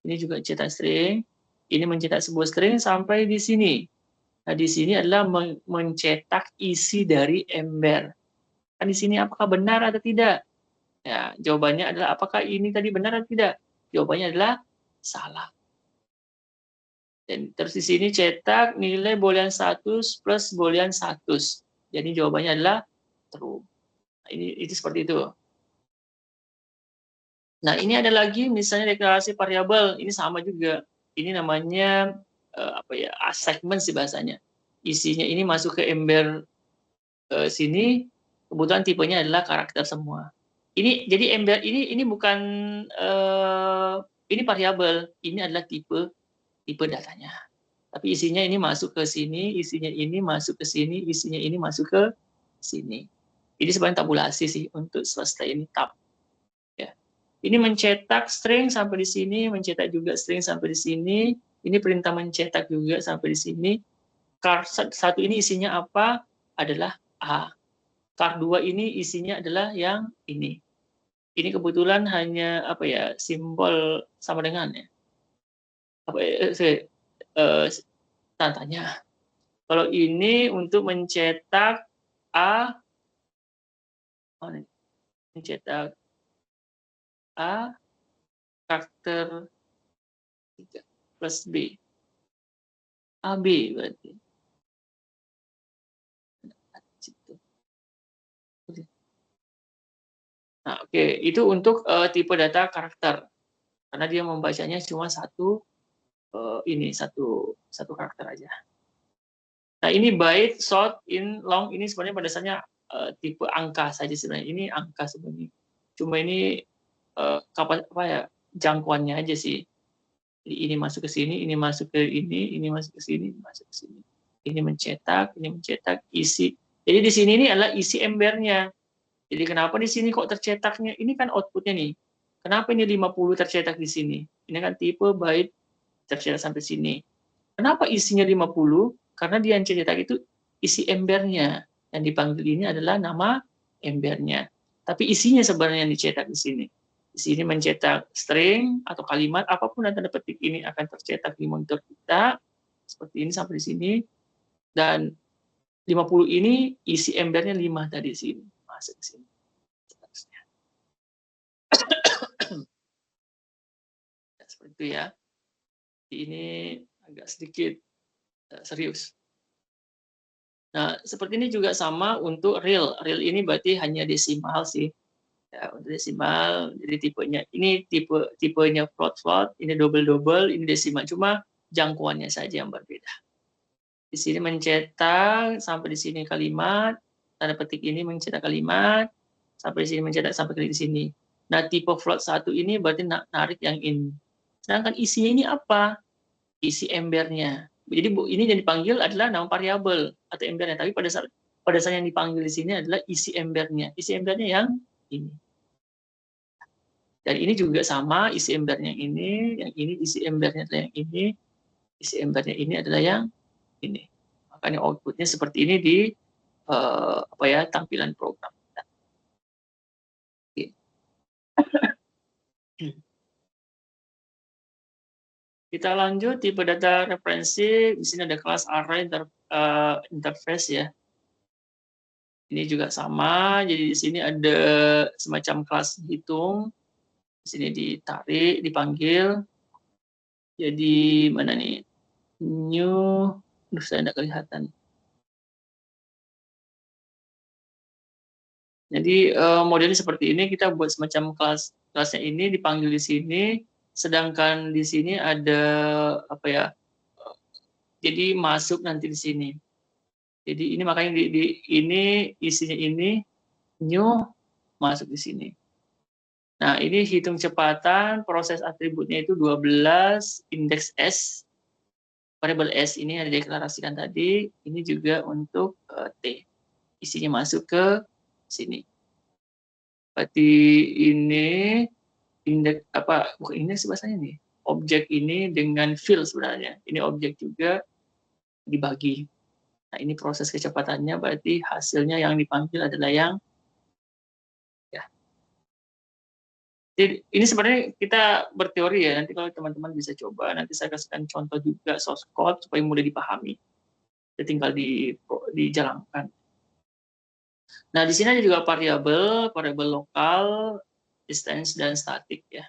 [SPEAKER 1] ini juga cetak string, ini mencetak sebuah string sampai di sini. Nah, di sini adalah mencetak isi dari ember. Kan di sini apakah benar atau tidak? Ya, jawabannya adalah apakah ini tadi benar atau tidak? Jawabannya adalah salah. Dan terus di sini cetak nilai boolean status plus boolean status. Jadi jawabannya adalah true. Nah, itu seperti itu. Nah, ini ada lagi misalnya deklarasi variabel. Ini sama juga. Ini namanya assignment sih bahasanya. Isinya ini masuk ke ember sini, kebetulan tipenya adalah karakter semua. Ini jadi ember ini bukan ini variabel, ini adalah tipe datanya. Tapi isinya ini masuk ke sini, isinya ini masuk ke sini, isinya ini masuk ke sini. Ini sebenarnya tabulasi sih untuk selesai ini tab. Ya. Ini mencetak string sampai di sini, mencetak juga string sampai di sini. Ini perintah mencetak juga sampai di sini. Char 1 ini isinya apa? Adalah A. Char 2 ini isinya adalah yang ini. Ini kebetulan hanya simbol sama dengan ya. Tanya. Kalau ini untuk mencetak A, mencetak A karakter 3 plus B. AB berarti. Nah, oke, itu untuk tipe data karakter. Karena dia membacanya cuma satu karakter aja. Nah, ini byte, short, in, long, ini sebenarnya pada dasarnya tipe angka saja sebenarnya. Ini angka sebenarnya. Cuma ini jangkauannya aja sih. Jadi ini masuk ke sini, ini masuk ke ini masuk ke sini, ini masuk ke sini. Ini mencetak isi. Jadi di sini ini adalah isi embernya. Jadi kenapa di sini kok tercetaknya? Ini kan outputnya nih. Kenapa ini 50 tercetak di sini? Ini kan tipe byte tercetak sampai sini. Kenapa isinya 50? Karena dia yang cetak itu isi embernya. Yang dipanggil ini adalah nama embernya. Tapi isinya sebenarnya yang dicetak di sini. Di sini mencetak string atau kalimat, apapun yang tanda petik ini akan tercetak di monitor kita. Seperti ini sampai di sini. Dan 50 ini isi embernya 5 tadi sini. Masuk ke sini. Seperti itu ya. Ini agak sedikit serius. Nah, seperti ini juga sama untuk real. Real ini berarti hanya desimal sih. Ya, untuk desimal, jadi tipenya float, ini double, ini desimal. Cuma jangkauannya saja yang berbeda. Di sini mencetak sampai di sini kalimat, tanda petik ini mencetak kalimat, sampai di sini mencetak sampai ke sini. Nah, tipe float 1 ini berarti narik yang ini. Sedangkan isinya ini apa? Isi embernya. Jadi ini yang dipanggil adalah nama variabel atau embernya, tapi pada saat yang dipanggil di sini adalah isi embernya. Isi embernya yang ini. Dan ini juga sama, isi embernya ini, yang ini isi embernya adalah yang ini, isi embernya ini adalah yang ini. Makanya outputnya seperti ini di tampilan program. Oke. Kita lanjut tipe data referensi. Di sini ada kelas array interface ya. Ini juga sama. Jadi di sini ada semacam kelas hitung. Di sini ditarik, dipanggil. Jadi mana nih? New, saya tidak kelihatan. Jadi modelnya seperti ini, kita buat semacam kelasnya ini dipanggil di sini, sedangkan di sini ada jadi masuk nanti di sini. Jadi ini makanya ini isinya ini new masuk di sini. Nah, ini hitung cepatan, proses atributnya itu 12, indeks S, variabel S ini yang dideklarasikan tadi, ini juga untuk T. Isinya masuk ke sini. Berarti ini indeks bukan indeks bahasanya nih. Objek ini dengan field sebenarnya. Ini objek juga dibagi. Nah, ini proses kecepatannya, berarti hasilnya yang dipanggil adalah yang ya. Jadi ini sebenarnya kita berteori ya, nanti kalau teman-teman bisa coba, nanti saya kasihkan contoh juga source code supaya mudah dipahami. Jadi tinggal dijalankan. Nah, di sini ada juga variabel lokal, distance, dan static ya.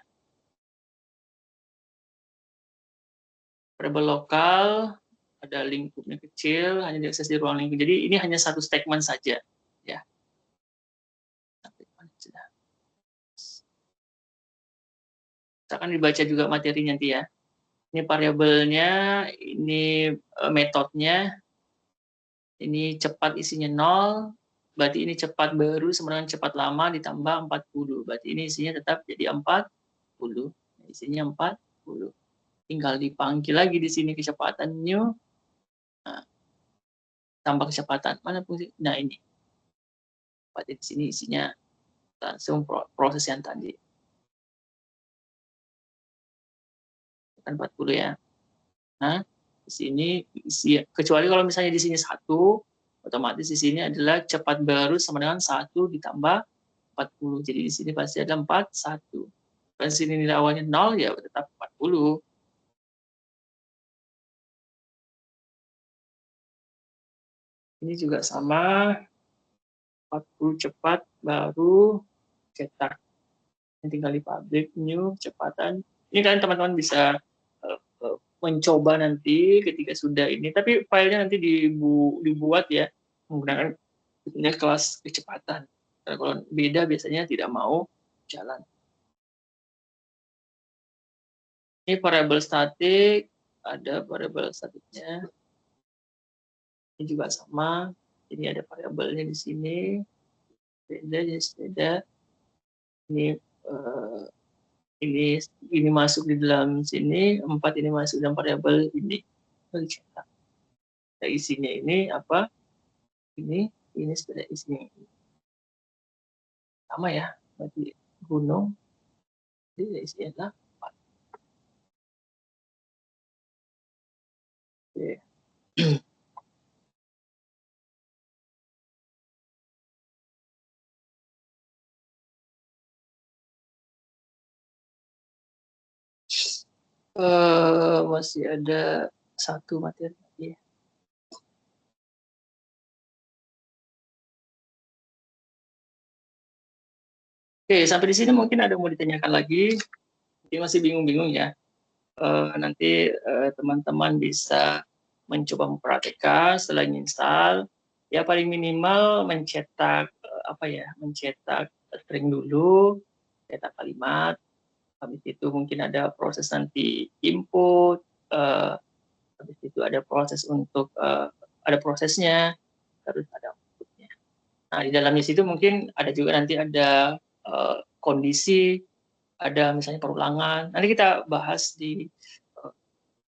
[SPEAKER 1] Variabel lokal, ada lingkupnya kecil, hanya diakses di ruang lingkup. Jadi ini hanya satu statement saja. Ya. Kita akan dibaca juga materinya nanti ya. Ini variabelnya, ini metodenya, ini cepat isinya 0, berarti ini cepat baru sama dengan cepat lama ditambah 40. Berarti ini isinya tetap jadi 40. Isinya 40. Tinggal dipanggil lagi di sini kecepatan new. Nah, tambah kecepatan. Mana fungsi? Nah, ini. Berarti di sini isinya langsung proses yang tadi. 40 ya. Nah, di sini kecuali kalau misalnya di sini 1, otomatis di sini adalah cepat baru sama dengan 1 ditambah 40. Jadi di sini pasti ada 41. Kalau di sini nilai awalnya 0 ya tetap 40. Ini juga sama, 40 cepat baru cetak. Ini tinggal di public new kecepatan. Ini kalian teman-teman bisa mencoba nanti ketika sudah ini, tapi filenya nanti dibuat ya menggunakan kelas kecepatan. Karena kalau beda biasanya tidak mau jalan. Ini variabel statik, ada variabel statiknya. Ini juga sama. Ini ada variabelnya di sini. Beda, jenis beda. Ini masuk di dalam sini, 4 ini masuk dalam variabel ini. Nah, isinya ini apa? Ini sepeda isinya ini. Sama ya, berarti gunung. Jadi isinya adalah 4. Oke. Masih ada satu materi lagi. Oke, sampai di sini mungkin ada mau ditanyakan lagi. Mungkin masih bingung-bingung ya. Nanti teman-teman bisa mencoba mempraktekkan setelah install. Ya paling minimal mencetak mencetak string dulu, cetak kalimat, habis itu mungkin ada proses nanti input, habis itu ada proses untuk ada prosesnya, terus ada outputnya. Nah di dalamnya situ mungkin ada juga nanti ada kondisi, ada misalnya perulangan. Nanti kita bahas di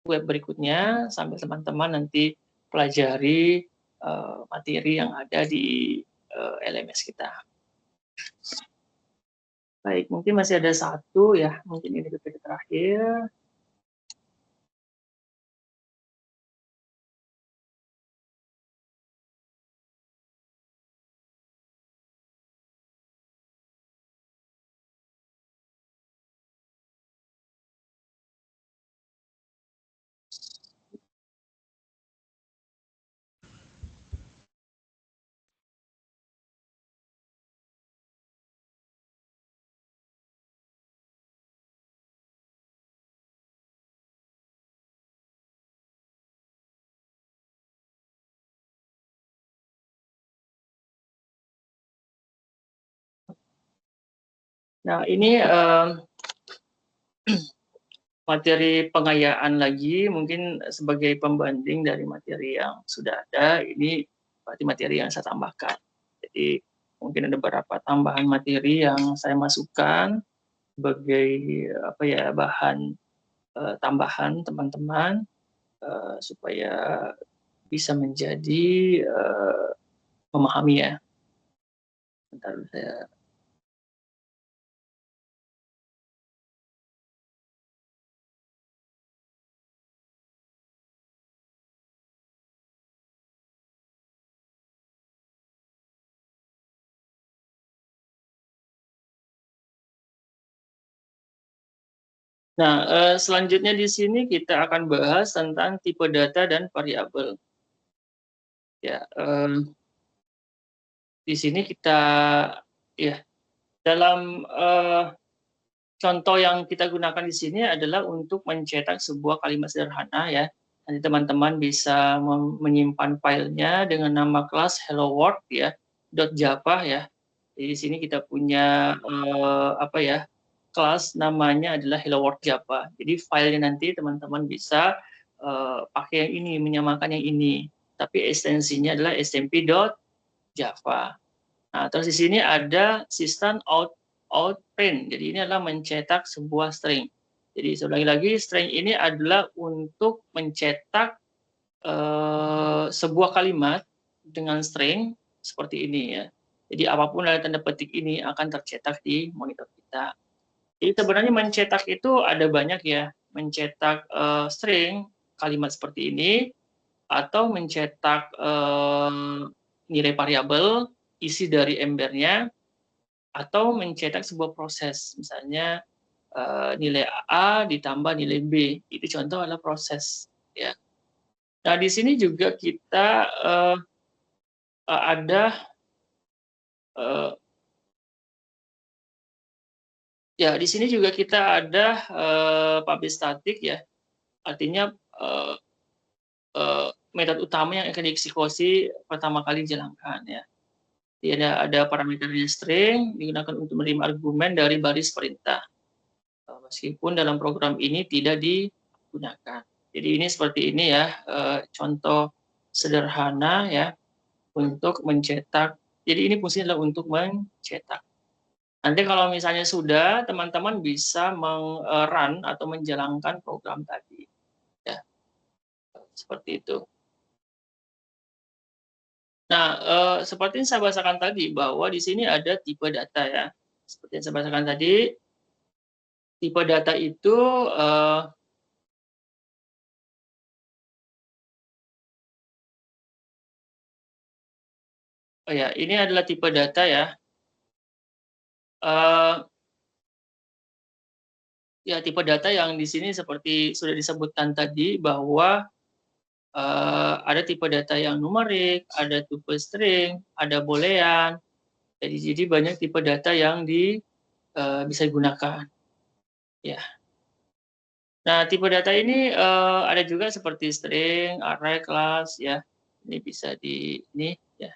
[SPEAKER 1] web berikutnya sambil teman-teman nanti pelajari materi yang ada di LMS kita. Baik, mungkin masih ada satu ya, mungkin ini detik terakhir. Nah, ini materi pengayaan lagi, mungkin sebagai pembanding dari materi yang sudah ada, ini berarti materi yang saya tambahkan. Jadi, mungkin ada beberapa tambahan materi yang saya masukkan sebagai bahan tambahan teman-teman supaya bisa menjadi memahami ya. Bentar, saya Nah, selanjutnya di sini kita akan bahas tentang tipe data dan variabel. Ya, di sini kita ya dalam contoh yang kita gunakan di sini adalah untuk mencetak sebuah kalimat sederhana ya. Nanti teman-teman bisa menyimpan filenya dengan nama kelas hello world ya .java ya. Jadi di sini kita punya kelas namanya adalah hello world Java. Jadi filenya nanti teman-teman bisa pakai yang ini, menyamakan yang ini. Tapi ekstensinya adalah smp.java. Nah, terus di sini ada system out print. Jadi ini adalah mencetak sebuah string. Jadi sekali lagi string ini adalah untuk mencetak sebuah kalimat dengan string seperti ini ya. Jadi apapun dari tanda petik ini akan tercetak di monitor kita. Jadi sebenarnya mencetak itu ada banyak ya, mencetak string kalimat seperti ini, atau mencetak nilai variabel isi dari embernya, atau mencetak sebuah proses, misalnya nilai A ditambah nilai B, itu contoh adalah proses ya. Nah di sini juga kita ada ya di sini juga kita ada publish static ya, artinya metode utama yang akan dieksekusi pertama kali dijalankan ya. Jadi ada parameternya string digunakan untuk menerima argumen dari baris perintah. Meskipun dalam program ini tidak digunakan. Jadi ini seperti ini ya, contoh sederhana ya untuk mencetak. Jadi ini fungsinya adalah untuk mencetak. Nanti kalau misalnya sudah, teman-teman bisa run atau menjalankan program tadi. Ya, seperti itu. Nah, seperti yang saya bahasakan tadi, bahwa di sini ada tipe data ya. Seperti yang saya bahasakan tadi, tipe data itu ini adalah tipe data ya. Ya, tipe data yang di sini seperti sudah disebutkan tadi, bahwa ada tipe data yang numerik, ada tipe string, ada boolean. Jadi banyak tipe data yang bisa digunakan. Ya. Nah, tipe data ini ada juga seperti string, array, class, ya. Ini bisa ini, ya.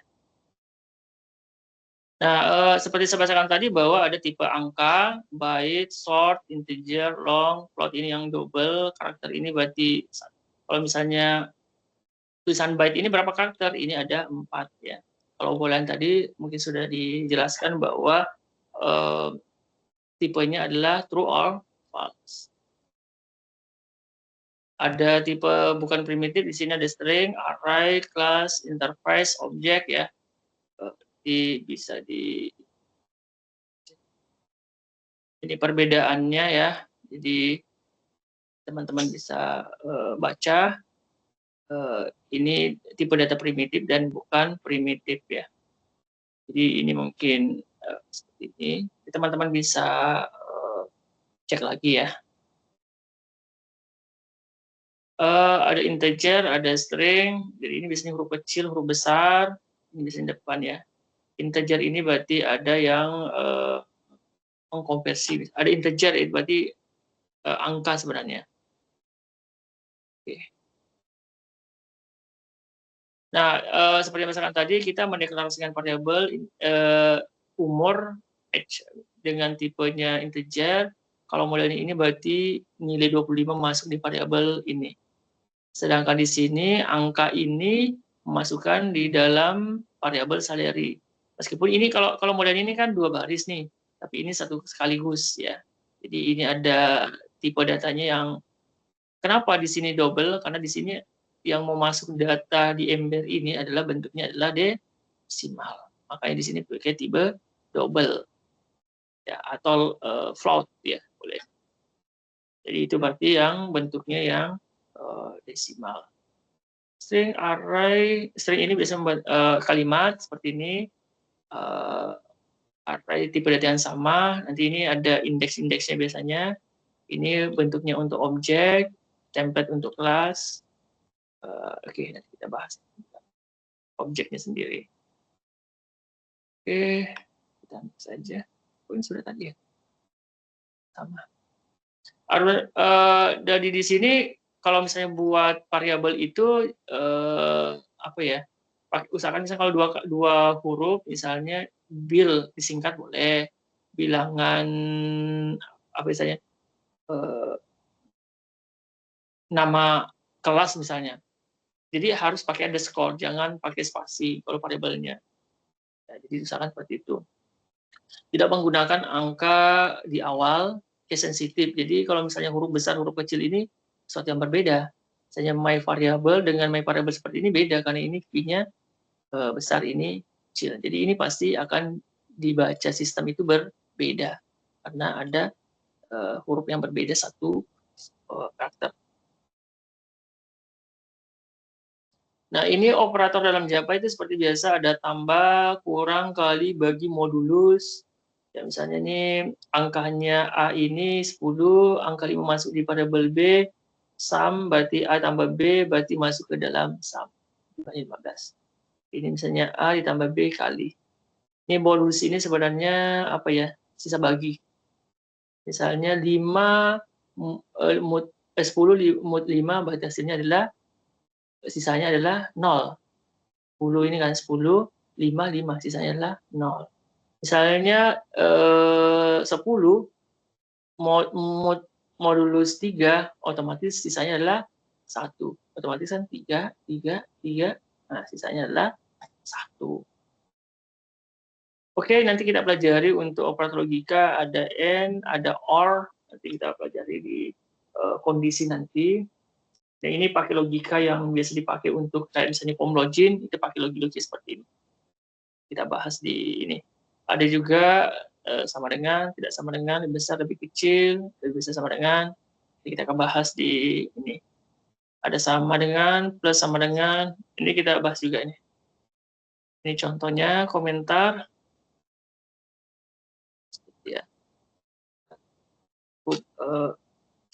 [SPEAKER 1] Nah, seperti saya bacakan tadi bahwa ada tipe angka, byte, short, integer, long, float ini yang double, karakter ini berarti kalau misalnya tulisan byte ini berapa karakter? Ini ada 4 ya. Kalau bolehan tadi mungkin sudah dijelaskan bahwa tipenya adalah true or false. Ada tipe bukan primitif, di sini ada string, array, class, interface, object ya. Bisa ini perbedaannya ya. Jadi teman-teman bisa baca ini tipe data primitif dan bukan primitif ya. Jadi ini mungkin seperti ini. Teman-teman bisa cek lagi ya. Ada integer, ada string. Jadi ini biasanya huruf kecil, huruf besar. Ini biasanya depan ya. Integer ini berarti ada yang mengkonversi. Ada integer itu berarti angka sebenarnya. Oke. Nah, seperti misalkan tadi kita mendeklarasikan variabel umur age dengan tipenya integer. Kalau modelnya ini berarti nilai 25 masuk di variabel ini. Sedangkan di sini angka ini memasukkan di dalam variabel salary. Meskipun ini kalau model ini kan 2 baris nih, tapi ini satu sekaligus ya. Jadi ini ada tipe datanya yang kenapa di sini double? Karena di sini yang mau masuk data di ember ini adalah bentuknya adalah desimal. Makanya di sini pakai tipe double ya atau float ya boleh. Jadi itu berarti yang bentuknya yang desimal. String array, string ini bisa membuat kalimat seperti ini. Array tipe data yang sama. Nanti ini ada indeks-indeksnya biasanya. Ini bentuknya untuk objek, template untuk kelas. Oke, nanti kita bahas objeknya sendiri. Oke, kita ambil saja. Ini sudah tadi ya. Sama. Dari di sini kalau misalnya buat variabel itu apa ya? Usahakan misalnya kalau dua huruf misalnya bil disingkat boleh, bilangan apa misalnya nama kelas misalnya. Jadi harus pakai underscore, jangan pakai spasi kalau variabelnya. Nah, jadi usahakan seperti itu. Tidak menggunakan angka di awal, case sensitif. Jadi kalau misalnya huruf besar, huruf kecil ini sesuatu yang berbeda. Misalnya my variable dengan my variable seperti ini beda karena ini key-nya besar, ini kecil. Jadi ini pasti akan dibaca sistem itu berbeda karena ada huruf yang berbeda satu karakter. Nah, ini operator dalam Java itu seperti biasa ada tambah, kurang, kali, bagi, modulus. Ya, misalnya ini angkanya A ini 10, angka 5 masuk di variabel B, sum berarti A tambah B berarti masuk ke dalam sum. 15. Ini misalnya A ditambah B kali. Ini modulus ini sebenarnya apa ya? Sisa bagi. Misalnya 5 10 mod 5 berarti hasilnya adalah sisanya adalah 0. 10 ini kan 10, 5, sisanya adalah 0. Misalnya 10 modulus 3, otomatis sisanya adalah 1. Otomatis kan 3. Nah, sisanya adalah 1. Oke, nanti kita pelajari untuk operator logika, ada AND, ada OR, nanti kita pelajari di kondisi nanti. Dan ini pakai logika yang biasa dipakai untuk kayak misalnya form login, itu pakai logika seperti ini. Kita bahas di ini. Ada juga sama dengan, tidak sama dengan, lebih besar, lebih kecil, lebih besar sama dengan. Jadi kita akan bahas di ini. Ada sama dengan, plus sama dengan, ini kita bahas juga ini. Ini contohnya komentar. Ya.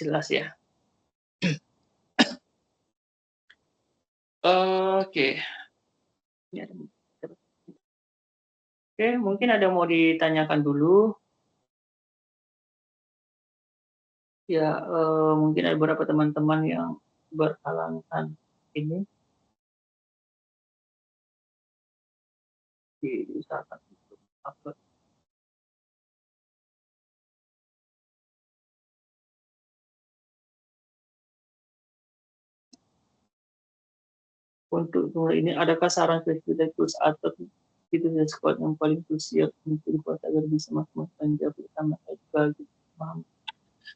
[SPEAKER 1] Jelas ya. Oke. Oke, mungkin ada mau ditanyakan dulu. Ya, mungkin ada beberapa teman-teman yang berhalangan ini. Diusahakan upload. Untuk ini, adakah saran spesifik tools atau fitur Discord yang paling krusial untuk dibuat agar bisa maksimalkan jawab utama bagi paham?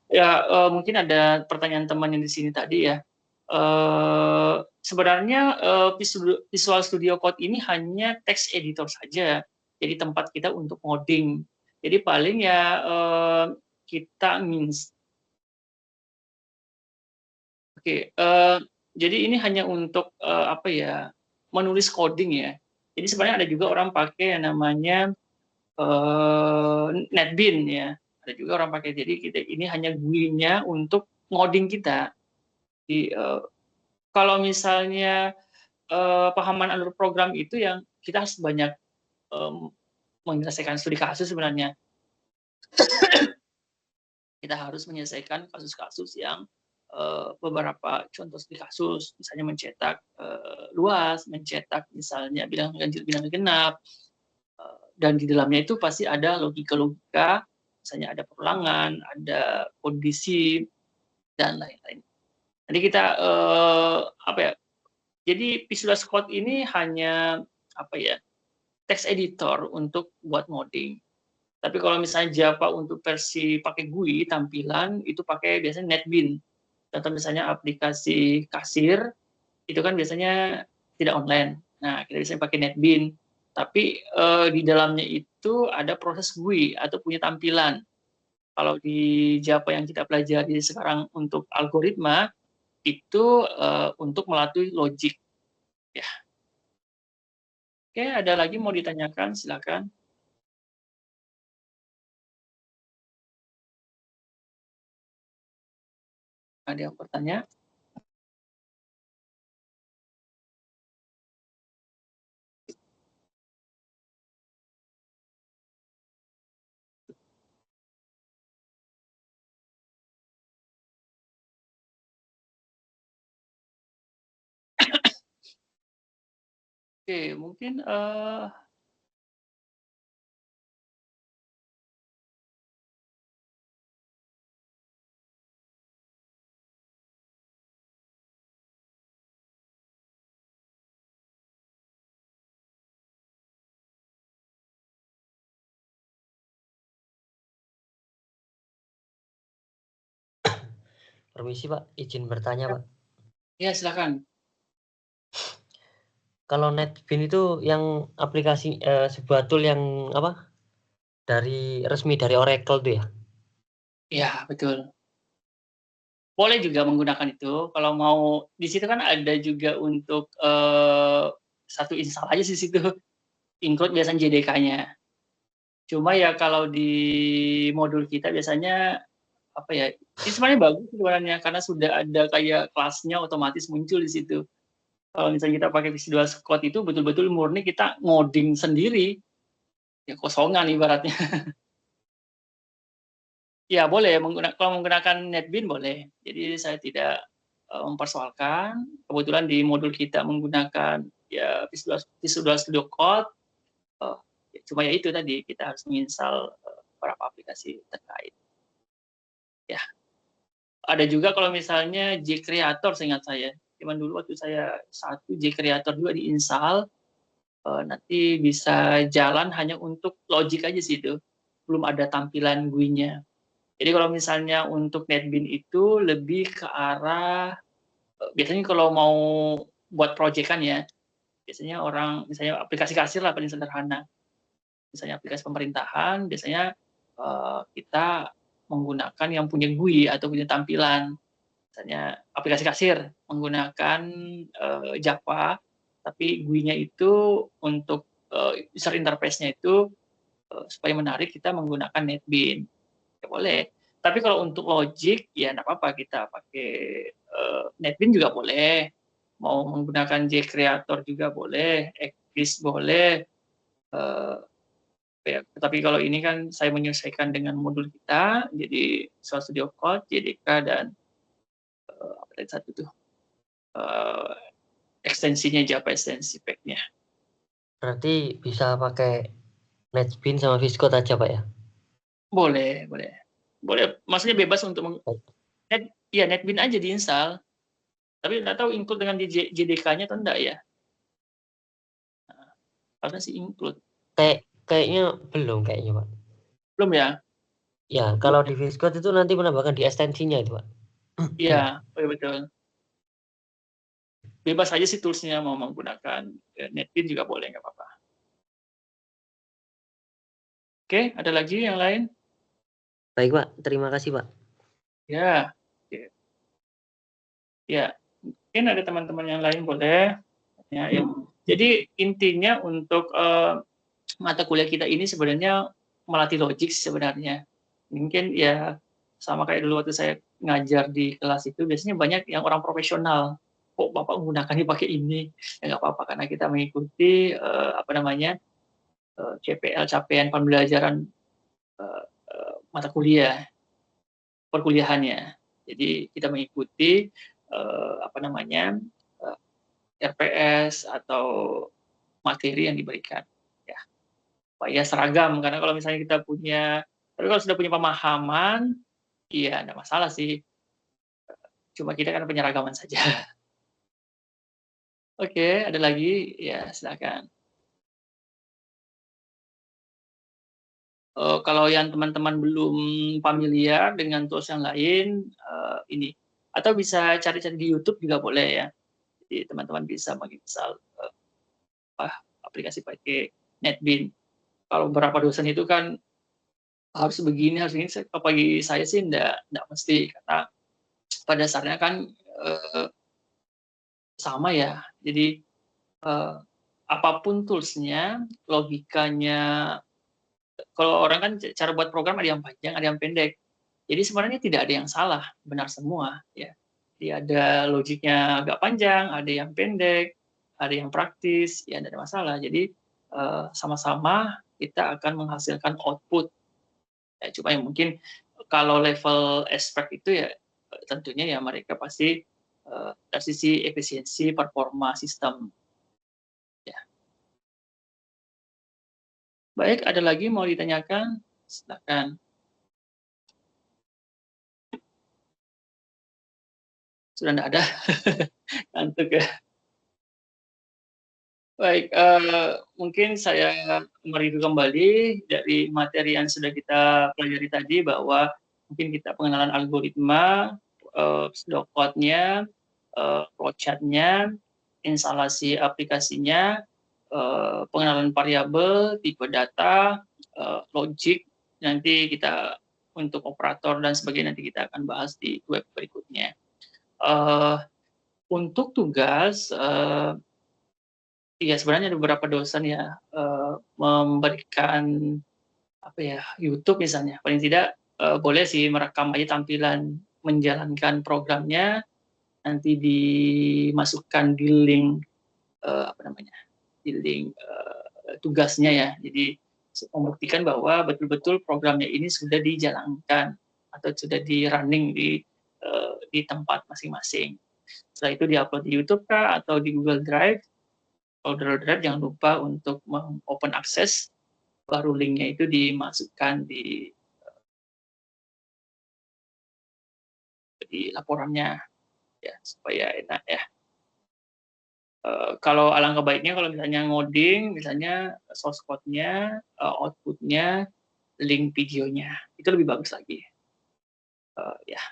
[SPEAKER 1] Ya, mungkin ada pertanyaan teman yang di sini tadi ya. Sebenarnya Visual Studio Code ini hanya text editor saja, jadi tempat kita untuk ngoding. Jadi paling ya kita jadi ini hanya untuk apa ya, menulis coding ya. Jadi sebenarnya ada juga orang pakai yang namanya NetBeans ya. Ada juga orang pakai. Jadi ini hanya GUI-nya untuk ngoding kita. Jadi, kalau misalnya pahaman alur program itu yang kita harus banyak menyelesaikan studi kasus sebenarnya. Kita harus menyelesaikan kasus-kasus yang beberapa contoh studi kasus, misalnya mencetak luas, mencetak misalnya bilangan ganjil, bilangan genap, dan di dalamnya itu pasti ada logika-logika, misalnya ada perulangan, ada kondisi, dan lain-lain. Jadi kita apa ya? Jadi Visual Code ini hanya apa ya? Text editor untuk buat ngoding. Tapi kalau misalnya Java untuk versi pakai GUI tampilan itu pakai biasanya NetBeans. Contoh misalnya aplikasi kasir itu kan biasanya tidak online. Nah, kita biasanya pakai NetBeans. Tapi di dalamnya itu ada proses GUI atau punya tampilan. Kalau di Java yang kita pelajari sekarang untuk algoritma itu untuk melatih logik. Ya. Oke, ada lagi mau ditanyakan? Silakan. Ada yang bertanya? Oke, mungkin
[SPEAKER 4] Permisi Pak, izin bertanya Pak.
[SPEAKER 1] ya silakan.
[SPEAKER 4] Kalau NetBeans itu yang aplikasi sebuah tool yang apa? Resmi dari Oracle tuh ya?
[SPEAKER 1] Ya, betul. Boleh juga menggunakan itu. Kalau mau di situ kan ada juga untuk satu install aja di situ. Include biasanya JDK-nya. Cuma ya kalau di modul kita biasanya apa ya? Ini sebenarnya bagus sebenarnya karena sudah ada kayak kelasnya otomatis muncul di situ. Kalau misalnya kita pakai Visual Code itu betul-betul murni kita ngoding sendiri. Ya kosongan ibaratnya. Ya boleh, kalau menggunakan NetBeans boleh. Jadi saya tidak mempersoalkan. Kebetulan di modul kita menggunakan ya Visual Studio Code. Cuma ya itu tadi kita harus menginstal beberapa aplikasi terkait. Ya, ada juga kalau misalnya JCreator, seingat saya. Cuman dulu waktu saya satu JCreator juga diinstal, nanti bisa jalan hanya untuk logic aja sih itu. Belum ada tampilan GUI-nya. Jadi kalau misalnya untuk NetBeans itu lebih ke arah biasanya kalau mau buat project kan ya, biasanya orang misalnya aplikasi kasir lah paling sederhana. Misalnya aplikasi pemerintahan, biasanya kita menggunakan yang punya GUI atau punya tampilan. Misalnya aplikasi kasir menggunakan Java, tapi GUI-nya itu untuk user interface-nya itu supaya menarik kita menggunakan NetBeans. Ya boleh. Tapi kalau untuk logic ya enggak apa-apa kita pakai NetBeans juga boleh. Mau menggunakan JCreator juga boleh, Eclipse boleh. Ya, tapi kalau ini kan saya menyesuaikan dengan modul kita, jadi Visual Studio Code, JDK dan apa tadi satu tuh ekstensinya Java Extensive Pack-nya.
[SPEAKER 4] Berarti bisa pakai NetBeans sama Viscode aja Pak ya?
[SPEAKER 1] Boleh. Maksudnya bebas untuk NetBeans aja diinstal. Tapi nggak tahu include dengan JDK-nya atau enggak ya? Karena sih include.
[SPEAKER 4] Kayaknya belum kayaknya Pak.
[SPEAKER 1] Belum ya?
[SPEAKER 4] Ya, kalau di Viscode itu nanti menambahkan di ekstensinya itu Pak.
[SPEAKER 1] Iya, betul. Bebas aja sih tools-nya mau menggunakan NetBeans juga boleh, nggak apa-apa. Oke, ada lagi yang lain?
[SPEAKER 4] Baik Pak, terima kasih Pak.
[SPEAKER 1] Ya, mungkin ada teman-teman yang lain boleh. Ya. Jadi intinya untuk mata kuliah kita ini sebenarnya melatih logik sebenarnya. Mungkin ya sama kayak dulu waktu saya ngajar di kelas itu, biasanya banyak yang orang profesional. Kok Bapak menggunakan pakai ini? Ya nggak apa-apa, karena kita mengikuti CPL, capaian pembelajaran mata kuliah, perkuliahannya. Jadi kita mengikuti RPS atau materi yang diberikan. Ya, supaya seragam. Karena kalau misalnya tapi kalau sudah punya pemahaman, iya, ada masalah sih. Cuma kita kan penyeragaman saja. Oke, ada lagi? Ya, silakan. Kalau yang teman-teman belum familiar dengan tools yang lain, ini. Atau bisa cari-cari di YouTube juga boleh ya. Jadi teman-teman bisa menginstal aplikasi pakai NetBeans. Kalau beberapa dosen itu kan harus begini, harus ini. Bagi saya sih enggak mesti, karena pada dasarnya kan sama ya. Jadi apapun toolsnya, logikanya, kalau orang kan cara buat program ada yang panjang, ada yang pendek. Jadi sebenarnya tidak ada yang salah, benar semua ya. Jadi ada logiknya agak panjang, ada yang pendek, ada yang praktis, ya tidak ada masalah. Jadi sama-sama kita akan menghasilkan output. Ya, cuma yang mungkin kalau level expert itu ya tentunya ya mereka pasti dari sisi efisiensi performa sistem. Ya. Baik, ada lagi mau ditanyakan? Silakan. Sudah tidak ada. Ngantuk ya. Baik, mungkin saya mereview kembali dari materi yang sudah kita pelajari tadi, bahwa mungkin kita pengenalan algoritma, pseudocode-nya, flowchart-nya, instalasi aplikasinya, pengenalan variabel, tipe data, logik, nanti kita untuk operator dan sebagainya nanti kita akan bahas di web berikutnya. Untuk tugas, iya sebenarnya ada beberapa dosen ya memberikan YouTube misalnya, paling tidak boleh sih merekam aja tampilan menjalankan programnya, nanti dimasukkan di link tugasnya ya. Jadi membuktikan bahwa betul-betul programnya ini sudah dijalankan atau sudah di running di tempat masing-masing. Setelah itu diupload di YouTube kah atau di Google Drive. Kalau Google Drive jangan lupa untuk open access, baru linknya itu dimasukkan di laporannya ya, supaya enak ya. Kalau alangkah baiknya kalau misalnya ngoding, misalnya source code-nya, output-nya, link videonya, itu lebih bagus lagi. Ya.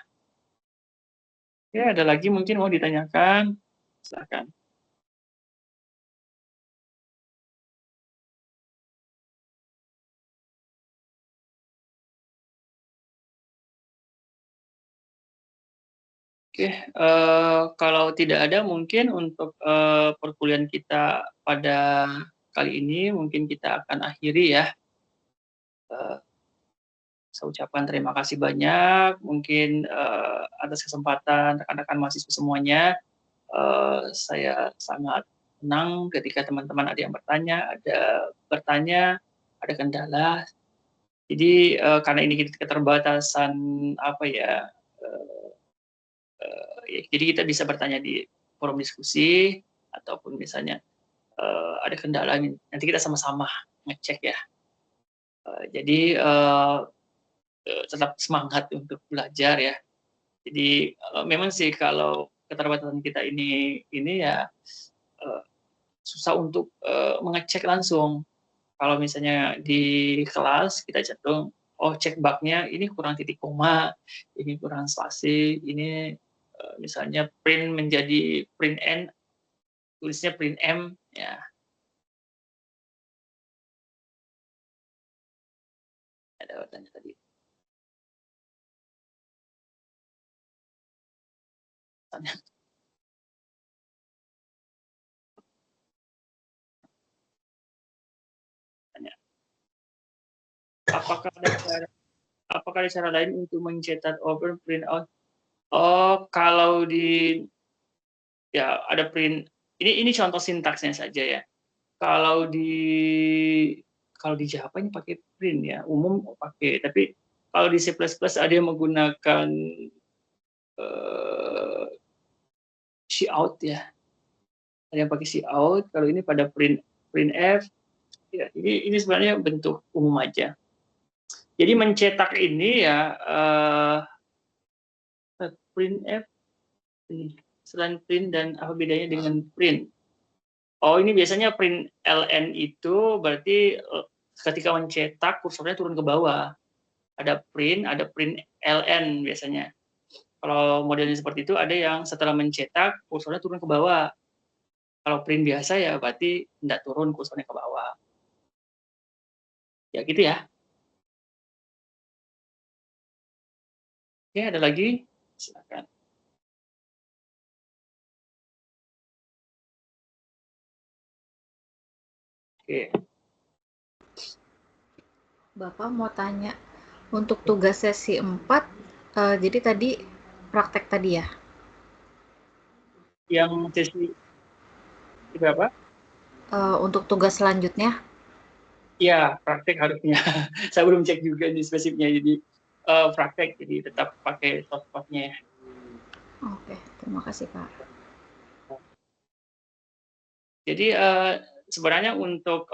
[SPEAKER 1] Ya, ada lagi mungkin mau ditanyakan? Silakan. Oke, kalau tidak ada mungkin untuk perkuliahan kita pada kali ini mungkin kita akan akhiri ya. Saya ucapkan terima kasih banyak mungkin atas kesempatan rekan-rekan mahasiswa semuanya. Saya sangat senang ketika teman-teman ada yang bertanya, ada kendala. Jadi karena ini keterbatasan jadi kita bisa bertanya di forum diskusi, ataupun misalnya ada kendala, nanti kita sama-sama ngecek ya. Jadi tetap semangat untuk belajar ya. Jadi memang sih kalau keterbatasan kita ini ya susah untuk mengecek langsung. Kalau misalnya di kelas kita cenderung cek bug-nya ini kurang titik koma, ini kurang spasi, ini misalnya print menjadi print n, tulisnya print m, ya. Ada tanya tadi. Tanya. Apakah ada cara lain untuk mencetak over print out? Oh, kalau ya ada print. Ini contoh sintaksnya saja ya. Kalau di Java ini pakai print ya, umum pakai. Tapi kalau di C++ ada yang menggunakan cout ya. Ada yang pakai cout. Kalau ini pada printf. Ya, ini sebenarnya bentuk umum aja. Jadi mencetak ini ya printf ini. Selain print dan apa bedanya dengan print? Oh, ini biasanya print ln itu berarti ketika mencetak kursornya turun ke bawah. Ada print ln biasanya. Kalau modelnya seperti itu ada yang setelah mencetak kursornya turun ke bawah. Kalau print biasa ya berarti tidak turun kursornya ke bawah. Ya gitu ya. Oke, ada lagi? Silakan. Oke.
[SPEAKER 3] Bapak mau tanya, untuk tugas sesi 4, jadi tadi praktek tadi ya?
[SPEAKER 1] Yang sesi berapa?
[SPEAKER 3] Untuk tugas selanjutnya?
[SPEAKER 1] Ya, praktek harusnya. Saya belum cek juga di spesifiknya, jadi praktek, jadi tetap pakai software-nya.
[SPEAKER 3] Oke, terima kasih Pak.
[SPEAKER 1] Jadi sebenarnya untuk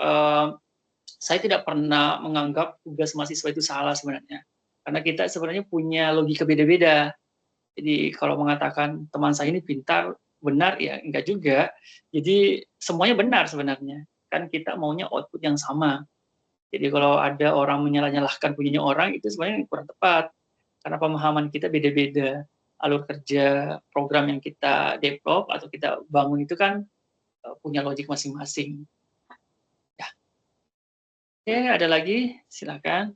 [SPEAKER 1] saya tidak pernah menganggap tugas mahasiswa itu salah sebenarnya, karena kita sebenarnya punya logika beda-beda. Jadi kalau mengatakan teman saya ini pintar, benar ya enggak juga. Jadi semuanya benar sebenarnya. Kan kita maunya output yang sama. Jadi kalau ada orang menyalah-nyalahkan punyanya orang itu sebenarnya kurang tepat. Karena pemahaman kita beda-beda. Alur kerja program yang kita develop atau kita bangun itu kan punya logik masing-masing. Ya. Oke, ada lagi? Silakan.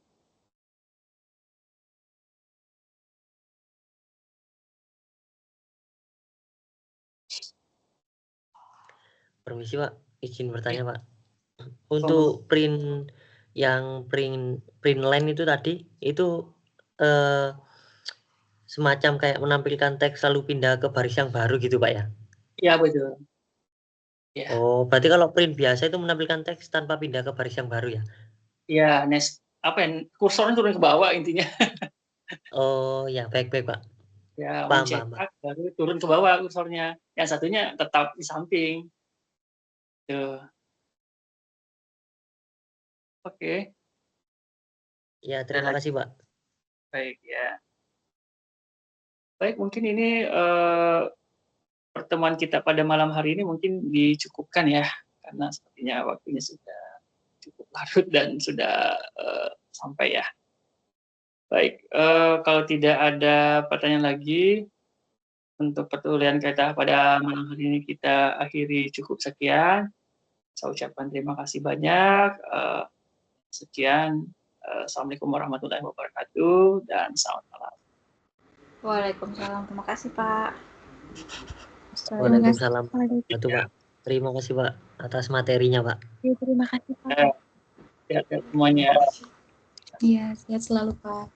[SPEAKER 4] Permisi Pak, izin bertanya Pak. Untuk print line itu tadi, itu semacam kayak menampilkan teks lalu pindah ke baris yang baru gitu Pak ya?
[SPEAKER 1] Iya betul. Ya.
[SPEAKER 4] Oh, berarti kalau print biasa itu menampilkan teks tanpa pindah ke baris yang baru ya?
[SPEAKER 1] Iya, kursornya turun ke bawah intinya.
[SPEAKER 4] Oh ya, baik-baik Pak.
[SPEAKER 1] Ya,
[SPEAKER 4] Paham.
[SPEAKER 1] mencetak baru turun ke bawah kursornya. Yang satunya tetap di samping. Tuh. Oke.
[SPEAKER 4] Ya, terima kasih Pak.
[SPEAKER 1] Baik ya. Baik, mungkin ini pertemuan kita pada malam hari ini mungkin dicukupkan ya, karena sepertinya waktunya sudah cukup larut dan sudah sampai ya. Baik, kalau tidak ada pertanyaan lagi, untuk pertulian kita pada malam hari ini kita akhiri cukup sekian. Saya ucapkan terima kasih banyak. Sekian. Assalamualaikum warahmatullahi wabarakatuh dan selamat malam.
[SPEAKER 3] Waalaikumsalam, terima kasih Pak.
[SPEAKER 4] Waalaikumsalam. Pak. Terima kasih Pak atas materinya Pak.
[SPEAKER 2] Terima kasih Pak.
[SPEAKER 1] Sehat semuanya.
[SPEAKER 2] Iya, sehat selalu Pak.